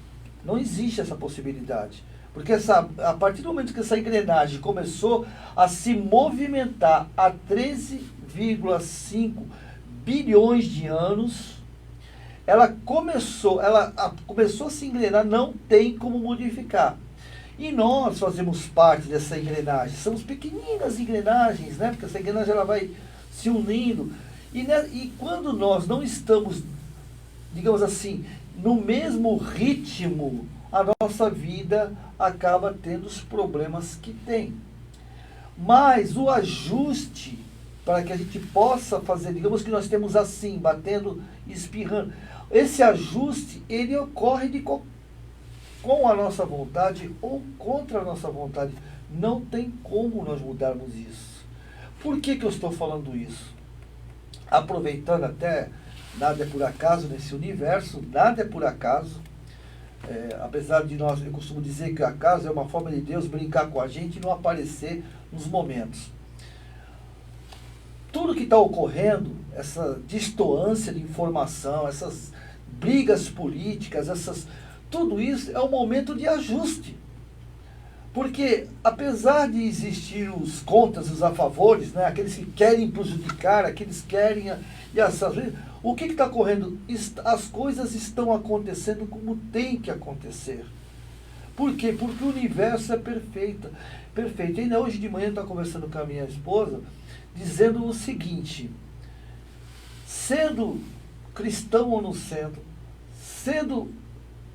Não existe essa possibilidade. Porque a partir do momento que essa engrenagem começou a se movimentar há 13,5 bilhões de anos, ela começou a se engrenar, não tem como modificar. E nós fazemos parte dessa engrenagem. Somos pequeninas engrenagens, né? Porque essa engrenagem ela vai se unindo. E quando nós não estamos, digamos assim, no mesmo ritmo, a nossa vida acaba tendo os problemas que tem. Mas o ajuste, para que a gente possa fazer, digamos que nós temos assim, batendo, espirrando, esse ajuste, ele ocorre com a nossa vontade ou contra a nossa vontade. Não tem como nós mudarmos isso. Por que eu estou falando isso? Aproveitando até, nada é por acaso nesse universo, nada é por acaso. Apesar de nós, eu costumo dizer que o acaso é uma forma de Deus brincar com a gente e não aparecer nos momentos. Tudo que está ocorrendo, essa distoância de informação, essas brigas políticas, tudo isso é um momento de ajuste. Porque, apesar de existir os contras e os a favores, né, aqueles que querem prejudicar, aqueles que querem... o que está ocorrendo? As coisas estão acontecendo como tem que acontecer. Por quê? Porque o universo é perfeito. E ainda hoje de manhã eu estava conversando com a minha esposa, dizendo o seguinte: sendo cristão ou não sendo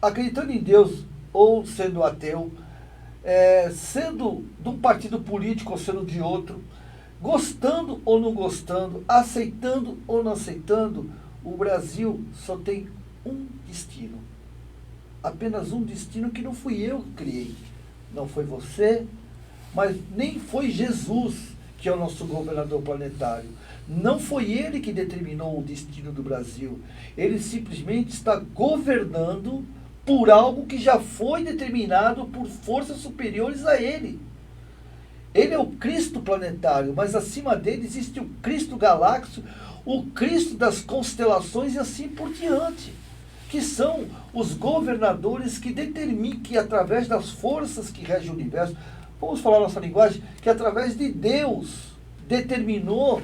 acreditando em Deus ou sendo ateu, sendo de um partido político ou sendo de outro, gostando ou não gostando, aceitando ou não aceitando, o Brasil só tem um destino. Apenas um destino que não fui eu que criei. Não foi você, mas nem foi Jesus, que é o nosso governador planetário. Não foi ele que determinou o destino do Brasil. Ele simplesmente está governando por algo que já foi determinado por forças superiores a ele. Ele é o Cristo planetário, mas acima dele existe o Cristo galáctico, o Cristo das constelações e assim por diante, que são os governadores que determinam, que através das forças que regem o universo, vamos falar nossa linguagem, que através de Deus determinou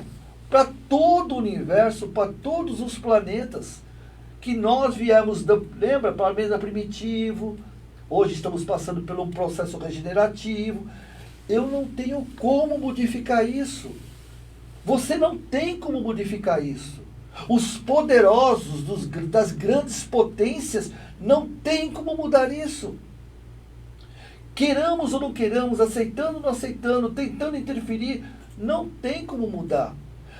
para todo o universo, para todos os planetas, que nós viemos, lembra, planeta primitivo, hoje estamos passando por um processo regenerativo. Eu não tenho como modificar isso. Você não tem como modificar isso. Os poderosos das grandes potências não têm como mudar isso. Queiramos ou não queiramos, aceitando ou não aceitando, tentando interferir, não tem como mudar.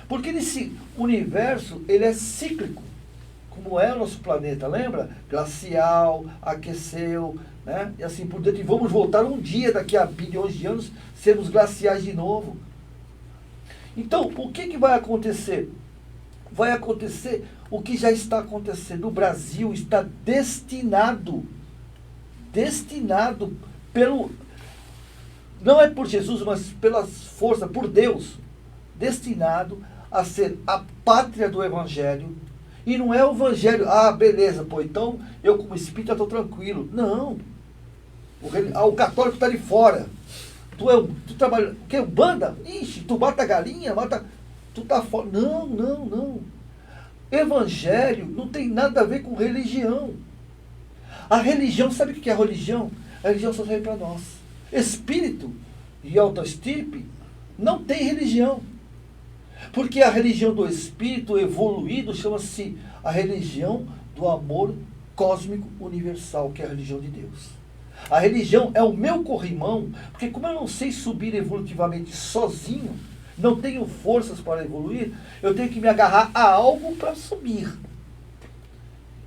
Porque esse universo, ele é cíclico, como é o nosso planeta, lembra? Glacial, aqueceu, né? E assim por diante. E vamos voltar um dia, daqui a bilhões de anos, sermos glaciais de novo. Então, o que vai acontecer? Vai acontecer o que já está acontecendo. O Brasil está destinado pelo... Não é por Jesus, mas pela força, por Deus, destinado a ser a pátria do Evangelho. E não é o Evangelho, beleza, pô, então eu como espírita estou tranquilo. Não. O católico está de fora. Tu trabalha, que banda? Ixi, tu mata galinha, tu tá fora. Não. Evangelho não tem nada a ver com religião. A religião, sabe o que é a religião? A religião só serve para nós. Espírito e autoestirpe não tem religião. Porque a religião do espírito evoluído chama-se a religião do amor cósmico universal, que é a religião de Deus. A religião é o meu corrimão, porque como eu não sei subir evolutivamente sozinho, não tenho forças para evoluir, eu tenho que me agarrar a algo para subir.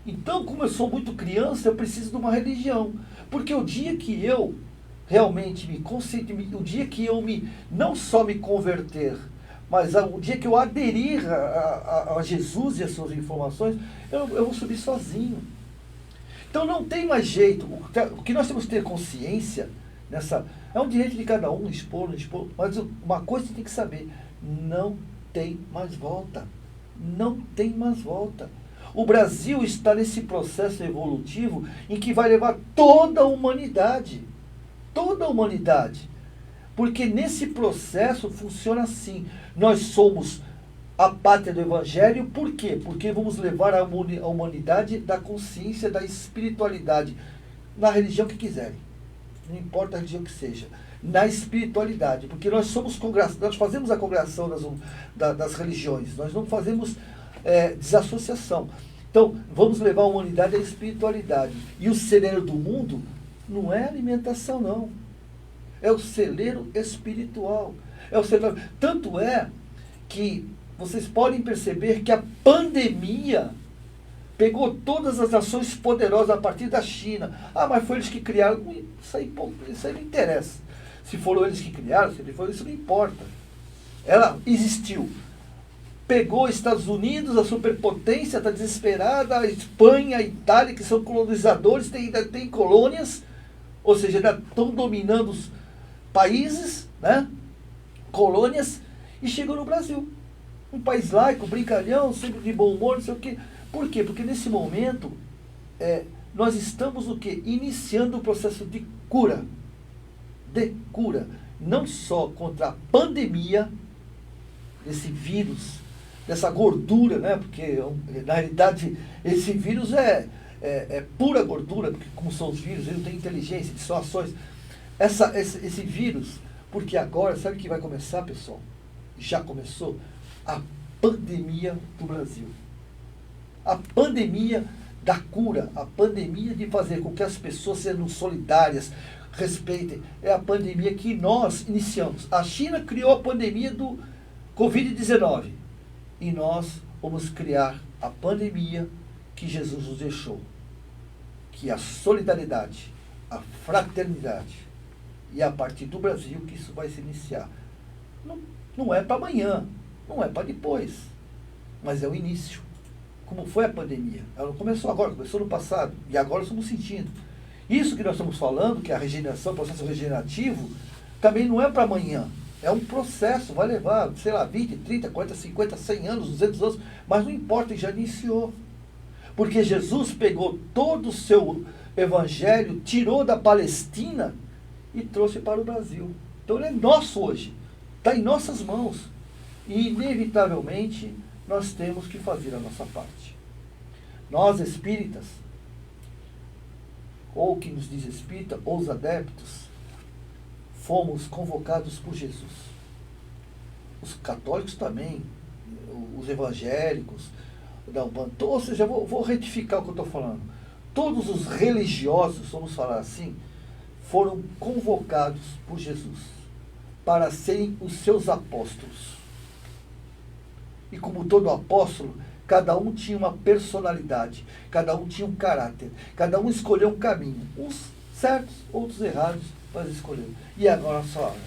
Então, como eu sou muito criança, eu preciso de uma religião. Porque o dia que eu realmente me conscientizo, o dia que eu não só me converter, mas o dia que eu aderir a Jesus e as suas informações, eu vou subir sozinho. Então não tem mais jeito. O que nós temos que ter consciência é um direito de cada um, expor, mas uma coisa você tem que saber, não tem mais volta. Não tem mais volta. O Brasil está nesse processo evolutivo em que vai levar toda a humanidade. Toda a humanidade. Porque nesse processo funciona assim. Nós somos a pátria do Evangelho, por quê? Porque vamos levar a humanidade da consciência, da espiritualidade, na religião que quiserem. Não importa a religião que seja. Na espiritualidade. Porque nós fazemos a congregação das religiões. Nós não fazemos desassociação. Então, vamos levar a humanidade à espiritualidade. E o celeiro do mundo não é alimentação, não. É o celeiro espiritual. Tanto é que vocês podem perceber que a pandemia pegou todas as nações poderosas a partir da China. Ah, mas foi eles que criaram. Isso aí não interessa. Se foram eles que criaram, isso não importa. Ela existiu. Pegou os Estados Unidos, a superpotência, está desesperada, a Espanha, a Itália, que são colonizadores, ainda tem colônias, ou seja, ainda estão dominando os países, né? Colônias, e chegou no Brasil. Um país laico, brincalhão, sempre de bom humor, não sei o quê. Por quê? Porque nesse momento nós estamos o quê? Iniciando o processo de cura. De cura. Não só contra a pandemia, desse vírus, dessa gordura, né? Porque na realidade esse vírus é pura gordura, porque como são os vírus, ele não tem inteligência, são ações. Esse vírus, porque agora, sabe o que vai começar, pessoal? Já começou a pandemia do Brasil. A pandemia da cura, a pandemia de fazer com que as pessoas sejam solidárias, respeitem. É a pandemia que nós iniciamos. A China criou a pandemia do Covid-19 e nós vamos criar a pandemia que Jesus nos deixou, que é a solidariedade, a fraternidade. E é a partir do Brasil que isso vai se iniciar. Não é para amanhã, não é para depois, mas é o início. Como foi a pandemia? Ela não começou agora, começou no passado, e agora estamos sentindo. Isso que nós estamos falando, que é a regeneração, o processo regenerativo, também não é para amanhã. É um processo, vai levar, sei lá, 20, 30, 40, 50, 100 anos, 200 anos, mas não importa, já iniciou. Porque Jesus pegou todo o seu evangelho, tirou da Palestina e trouxe para o Brasil. Então ele é nosso hoje, está em nossas mãos. E inevitavelmente nós temos que fazer a nossa parte. Nós espíritas, ou que nos diz espírita, ou os adeptos, fomos convocados por Jesus. Os católicos também, os evangélicos, ou seja, vou retificar o que eu estou falando. Todos os religiosos, vamos falar assim, foram convocados por Jesus para serem os seus apóstolos. E como todo apóstolo, cada um tinha uma personalidade, cada um tinha um caráter, cada um escolheu um caminho, uns certos, outros errados, mas escolheu. E agora a nossa hora,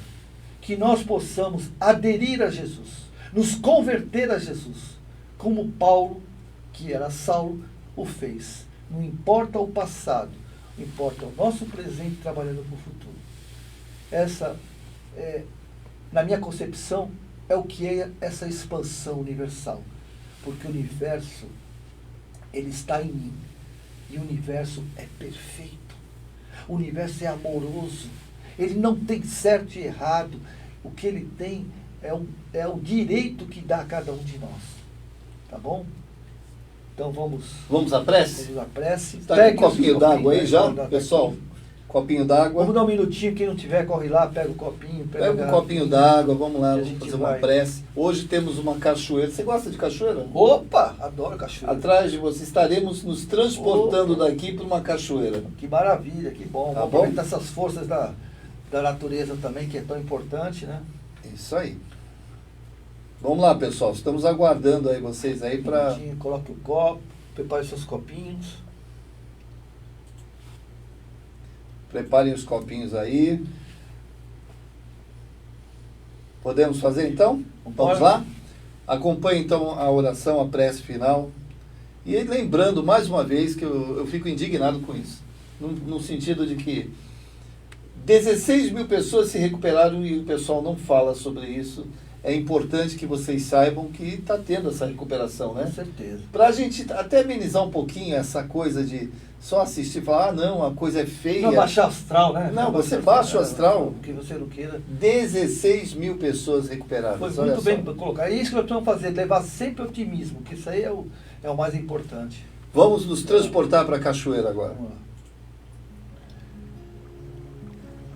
que nós possamos aderir a Jesus, nos converter a Jesus, como Paulo, que era Saulo, o fez. Não importa o passado, importa o nosso presente trabalhando para o futuro. Essa, na minha concepção, é o que é essa expansão universal. Porque o universo, ele está em mim. E o universo é perfeito. O universo é amoroso. Ele não tem certo e errado. O que ele tem é o direito que dá a cada um de nós. Tá bom? Então vamos à prece? Vamos à prece. Está com um copinho d'água aí já, pessoal? Copinho d'água. Vamos dar um minutinho, quem não tiver, corre lá, pega o copinho. Pega um copinho d'água, vamos lá, vamos fazer uma vai. prece. Hoje temos uma cachoeira. Você gosta de cachoeira? Opa, adoro cachoeira. Atrás de você, estaremos nos transportando daqui para uma cachoeira. Que maravilha, que bom. Tá Vamos bom? aproveitar essas forças da natureza também, que é tão importante, né? Isso aí. Vamos lá, pessoal. Estamos aguardando aí vocês aí para... Coloque o copo. Prepare seus copinhos. Preparem os copinhos aí. Podemos fazer então? Vamos lá? Acompanhe então a oração, a prece final. E lembrando mais uma vez que eu fico indignado com isso. No sentido de que 16 mil pessoas se recuperaram e o pessoal não fala sobre isso. É importante que vocês saibam que está tendo essa recuperação, né? Com certeza. Para a gente até amenizar um pouquinho essa coisa de só assistir e falar, não, a coisa é feia. Não baixar o astral, né? Não, você baixa o astral. Que você não queira. 16 mil pessoas recuperadas. Foi muito bem colocado. É isso que nós precisamos fazer, levar sempre otimismo, que isso aí é o mais importante. Vamos nos transportar para a cachoeira agora. Vamos lá.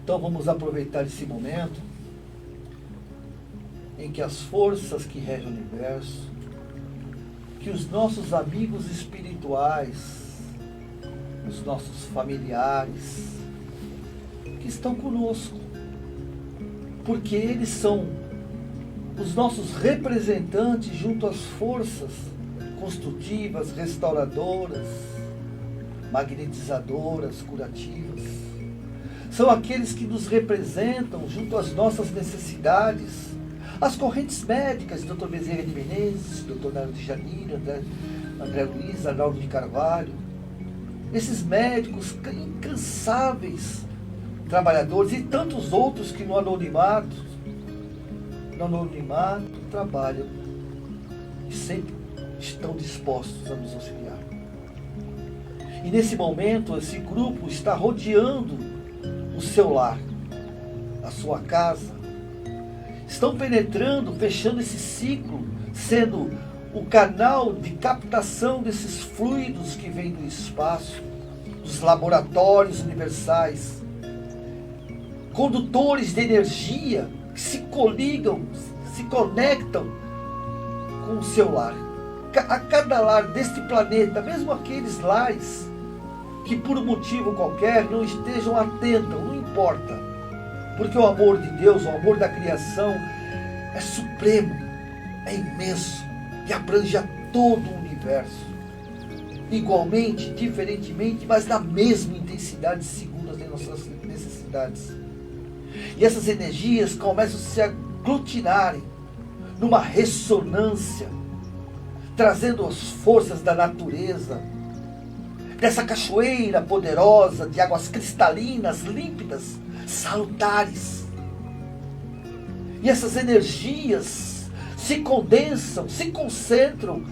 Então vamos aproveitar esse momento em que as forças que regem o universo, que os nossos amigos espirituais, os nossos familiares, que estão conosco, porque eles são os nossos representantes junto às forças construtivas, restauradoras, magnetizadoras, curativas. São aqueles que nos representam junto às nossas necessidades. As correntes médicas, Dr. Bezerra de Menezes, Dr. Nélio de Janira, André Luiz, Arnaldo de Carvalho. Esses médicos incansáveis trabalhadores e tantos outros que no anonimato trabalham e sempre estão dispostos a nos auxiliar. E nesse momento, esse grupo está rodeando o seu lar, a sua casa. Estão penetrando, fechando esse ciclo, sendo o canal de captação desses fluidos que vêm do espaço, dos laboratórios universais, condutores de energia que se coligam, se conectam com o seu lar. A cada lar deste planeta, mesmo aqueles lares que por um motivo qualquer não estejam atentos, não importa. Porque o amor de Deus, o amor da criação é supremo, é imenso e abrange a todo o universo. Igualmente, diferentemente, mas na mesma intensidade segundo as nossas necessidades. E essas energias começam a se aglutinarem numa ressonância, trazendo as forças da natureza, dessa cachoeira poderosa de águas cristalinas, límpidas, salutares. E essas energias se condensam, se concentram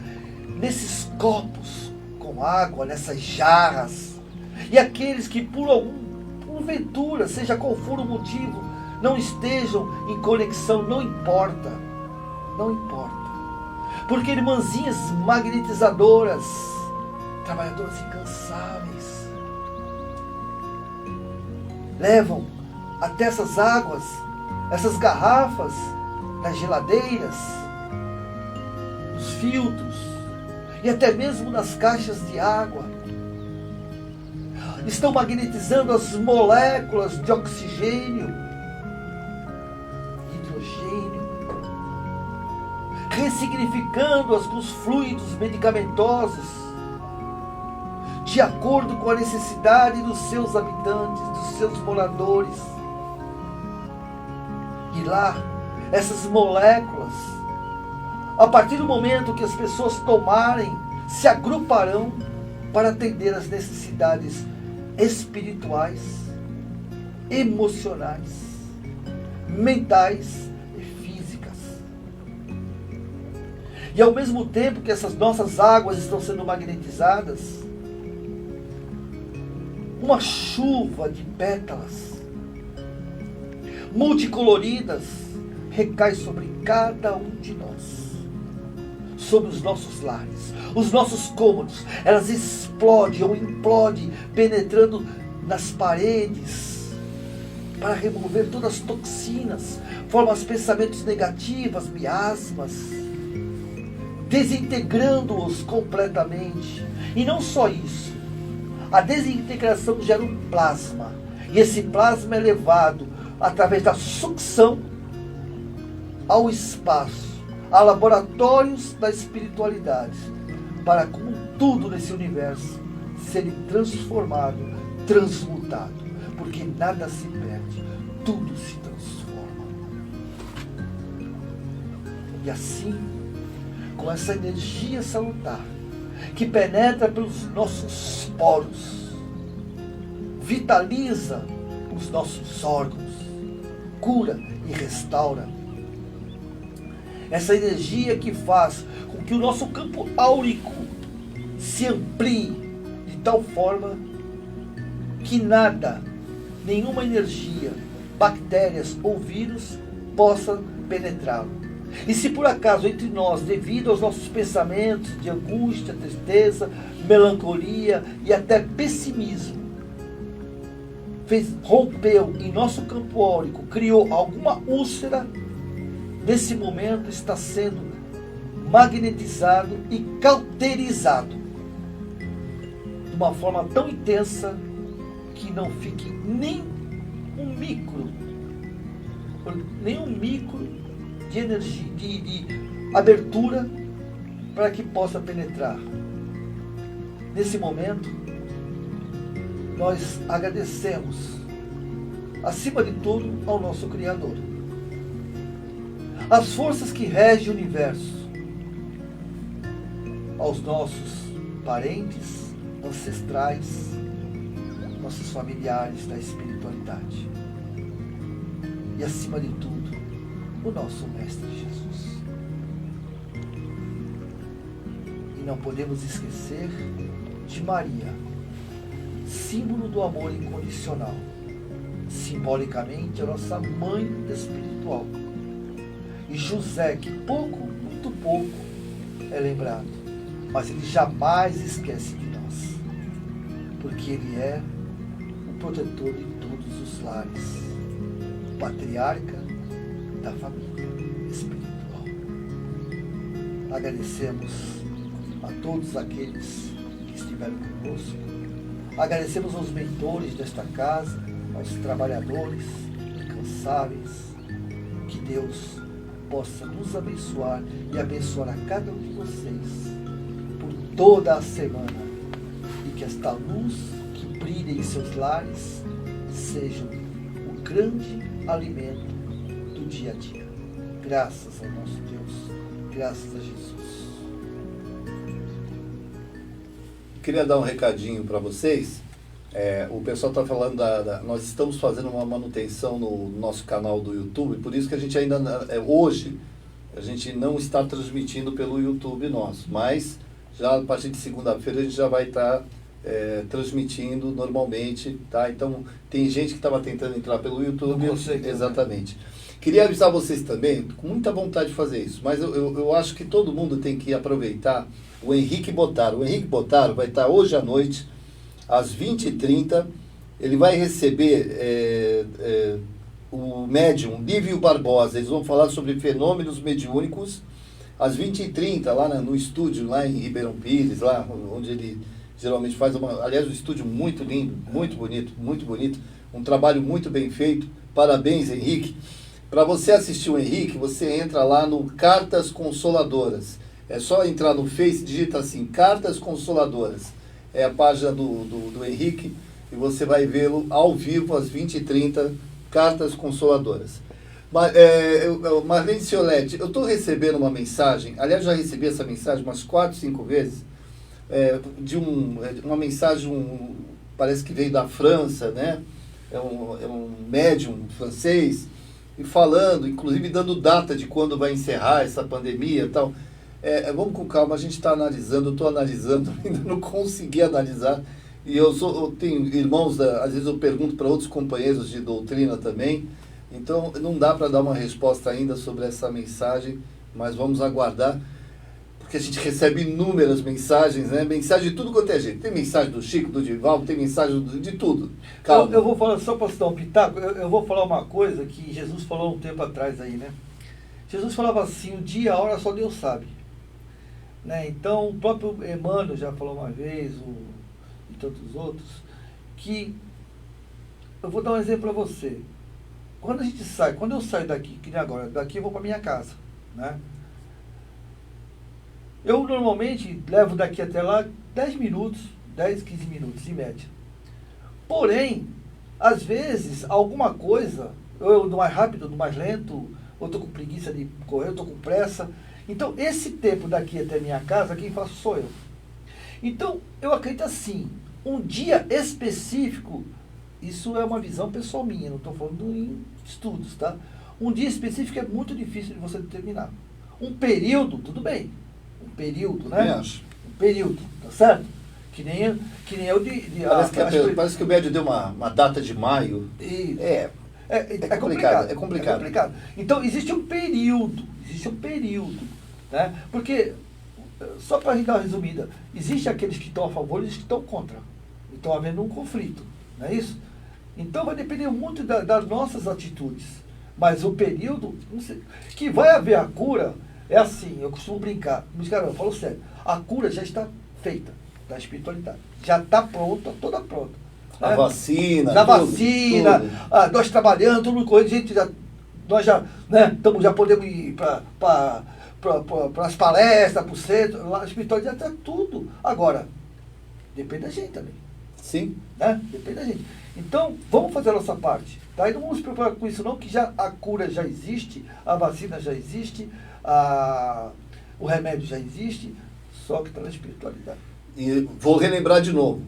nesses copos com água, nessas jarras. E aqueles que porventura, seja qual for o motivo, não estejam em conexão, não importa. Não importa. Porque irmãzinhas magnetizadoras, trabalhadoras incansáveis, levam até essas águas, essas garrafas, nas geladeiras, nos filtros e até mesmo nas caixas de água. Estão magnetizando as moléculas de oxigênio, hidrogênio, ressignificando-as com os fluidos medicamentosos, de acordo com a necessidade dos seus habitantes, dos seus moradores. E lá, essas moléculas, a partir do momento que as pessoas tomarem, se agruparão para atender às necessidades espirituais, emocionais, mentais e físicas. E ao mesmo tempo que essas nossas águas estão sendo magnetizadas, uma chuva de pétalas multicoloridas recai sobre cada um de nós, sobre os nossos lares, os nossos cômodos. Elas explodem ou implodem, penetrando nas paredes para remover todas as toxinas, formam os pensamentos negativos, miasmas, desintegrando-os completamente. E não só isso, a desintegração gera um plasma, e esse plasma é levado através da sucção ao espaço, a laboratórios da espiritualidade, para tudo nesse universo ser transformado, transmutado, porque nada se perde, tudo se transforma. E assim, com essa energia salutar, que penetra pelos nossos poros, vitaliza os nossos órgãos, cura e restaura. Essa energia que faz com que o nosso campo áurico se amplie de tal forma que nada, nenhuma energia, bactérias ou vírus possa penetrá-lo. E se por acaso entre nós, devido aos nossos pensamentos de angústia, tristeza, melancolia e até pessimismo, rompeu em nosso campo áurico, criou alguma úlcera, nesse momento está sendo magnetizado e cauterizado de uma forma tão intensa que não fique nem um micro de energia, de abertura para que possa penetrar. Nesse momento, nós agradecemos, acima de tudo, ao nosso Criador. As forças que regem o universo, aos nossos parentes, ancestrais, nossos familiares da espiritualidade. E acima de tudo, o nosso Mestre Jesus. E não podemos esquecer de Maria, símbolo do amor incondicional, simbolicamente a nossa mãe espiritual. E José, que muito pouco é lembrado, mas ele jamais esquece de nós, porque ele é o protetor de todos os lares, o patriarca da família espiritual. Agradecemos a todos aqueles que estiveram conosco, agradecemos aos mentores desta casa, aos trabalhadores incansáveis, que Deus possa nos abençoar e abençoar a cada um de vocês por toda a semana, e que esta luz que brilha em seus lares seja o grande alimento do dia a dia. Graças ao nosso Deus, graças a Jesus. Queria dar um recadinho para vocês. O pessoal está falando nós estamos fazendo uma manutenção no nosso canal do YouTube, por isso que a gente ainda, hoje, a gente não está transmitindo pelo YouTube nosso, mas já a partir de segunda-feira a gente já vai estar transmitindo normalmente, tá? Então, tem gente que estava tentando entrar pelo YouTube. Não consegue, exatamente. Queria avisar vocês também, com muita vontade de fazer isso, mas eu acho que todo mundo tem que aproveitar o Henrique Botaro. O Henrique Botaro vai estar hoje à noite, às 20h30, ele vai receber o médium Lívio Barbosa. Eles vão falar sobre fenômenos mediúnicos, às 20h30, lá no estúdio, lá em Ribeirão Pires, lá onde ele geralmente faz aliás, um estúdio muito lindo, muito bonito, um trabalho muito bem feito. Parabéns, Henrique. Para você assistir o Henrique, você entra lá no Cartas Consoladoras. É só entrar no Face, digita assim, Cartas Consoladoras. É a página do Henrique, e você vai vê-lo ao vivo às 20h30, Cartas Consoladoras. Marlene Ciolete, eu estou recebendo uma mensagem, aliás, já recebi essa mensagem umas 4, 5 vezes, uma mensagem, parece que veio da França, né? É um médium francês, e falando, inclusive dando data de quando vai encerrar essa pandemia e tal. Vamos com calma, a gente está analisando, eu estou analisando, ainda não consegui analisar. E eu tenho irmãos, às vezes eu pergunto para outros companheiros de doutrina também, então não dá para dar uma resposta ainda sobre essa mensagem, mas vamos aguardar, porque a gente recebe inúmeras mensagens, né? Mensagem de tudo quanto é jeito. Tem mensagem do Chico, do Divaldo, tem mensagem de tudo. Calma. Eu vou falar, só para citar um pitaco, eu vou falar uma coisa que Jesus falou um tempo atrás aí, né? Jesus falava assim, o dia, a hora só Deus sabe. Né? Então, o próprio Emmanuel já falou uma vez, e tantos outros, que, eu vou dar um exemplo para você. Quando eu saio daqui, que nem agora, daqui eu vou para minha casa, né? Eu normalmente levo daqui até lá 10 minutos, 10, 15 minutos em média. Porém, às vezes, alguma coisa, eu do mais rápido, do mais lento, ou estou com preguiça de correr, eu estou com pressa. Então, esse tempo daqui até minha casa, quem faço sou eu. Então, eu acredito assim, um dia específico, isso é uma visão pessoal minha, não estou falando em estudos, tá? Um dia específico é muito difícil de você determinar. Um período, tudo bem. Um período, né? Acho. Um período, tá certo? Que nem eu Parece que o médio deu uma data de maio. É complicado. É complicado. Então, existe um período, né? Porque, só para a gente dar uma resumida, existe aqueles que estão a favor e aqueles que estão contra. Estão havendo um conflito, não é isso? Então, vai depender muito das nossas atitudes. Mas o período, não sei, que vai haver a cura, é assim, eu costumo brincar, mas cara, eu falo sério, a cura já está feita da espiritualidade, já está pronta, toda pronta. A vacina. Da vacina, tudo. Nós trabalhando, tudo correndo, gente, nós já, né, já podemos ir para as palestras, para o centro, lá a espiritualidade está tudo. Agora, depende da gente também. Sim. Né? Depende da gente. Então, vamos fazer a nossa parte. Tá? E não vamos se preocupar com isso não, que já a cura já existe, a vacina já existe, o remédio já existe, só que está na espiritualidade. E vou relembrar de novo.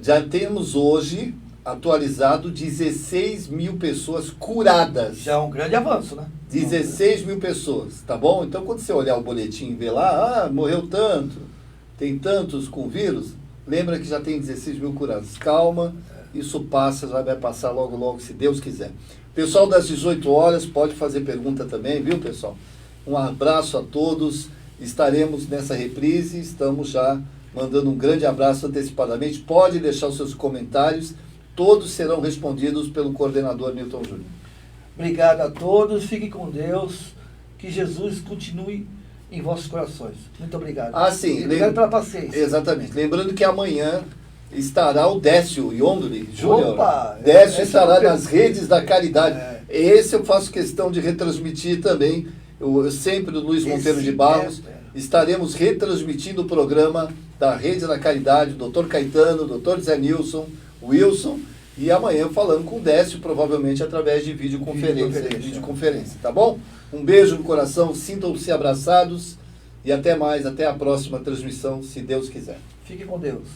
Já temos hoje atualizado 16 mil pessoas curadas. Já é um grande avanço, né? 16 mil pessoas, tá bom? Então, quando você olhar o boletim e ver lá, morreu tanto, tem tantos com vírus, lembra que já tem 16 mil curados. Calma, isso passa, já vai passar logo, logo, se Deus quiser. Pessoal das 18 horas, pode fazer pergunta também, viu, pessoal? Um abraço a todos. Estaremos nessa reprise, estamos já mandando um grande abraço antecipadamente. Pode deixar os seus comentários, todos serão respondidos pelo coordenador Milton Júnior. Obrigado a todos, fiquem com Deus, que Jesus continue em vossos corações. Muito obrigado. Sim. Obrigado pela paciência. Exatamente. Lembrando que amanhã estará o Décio Iondoli, Júnior. Opa! Décio estará nas redes da caridade. Esse eu faço questão de retransmitir também. Eu sempre, do Luiz Monteiro de Barros, estaremos retransmitindo o programa da Rede da Caridade, o Dr. Caetano, o Dr. Zé Nilson, Wilson, e amanhã falando com o Décio, provavelmente através de videoconferência, tá bom? Um beijo no coração, sintam-se abraçados e até mais, até a próxima transmissão, se Deus quiser. Fique com Deus.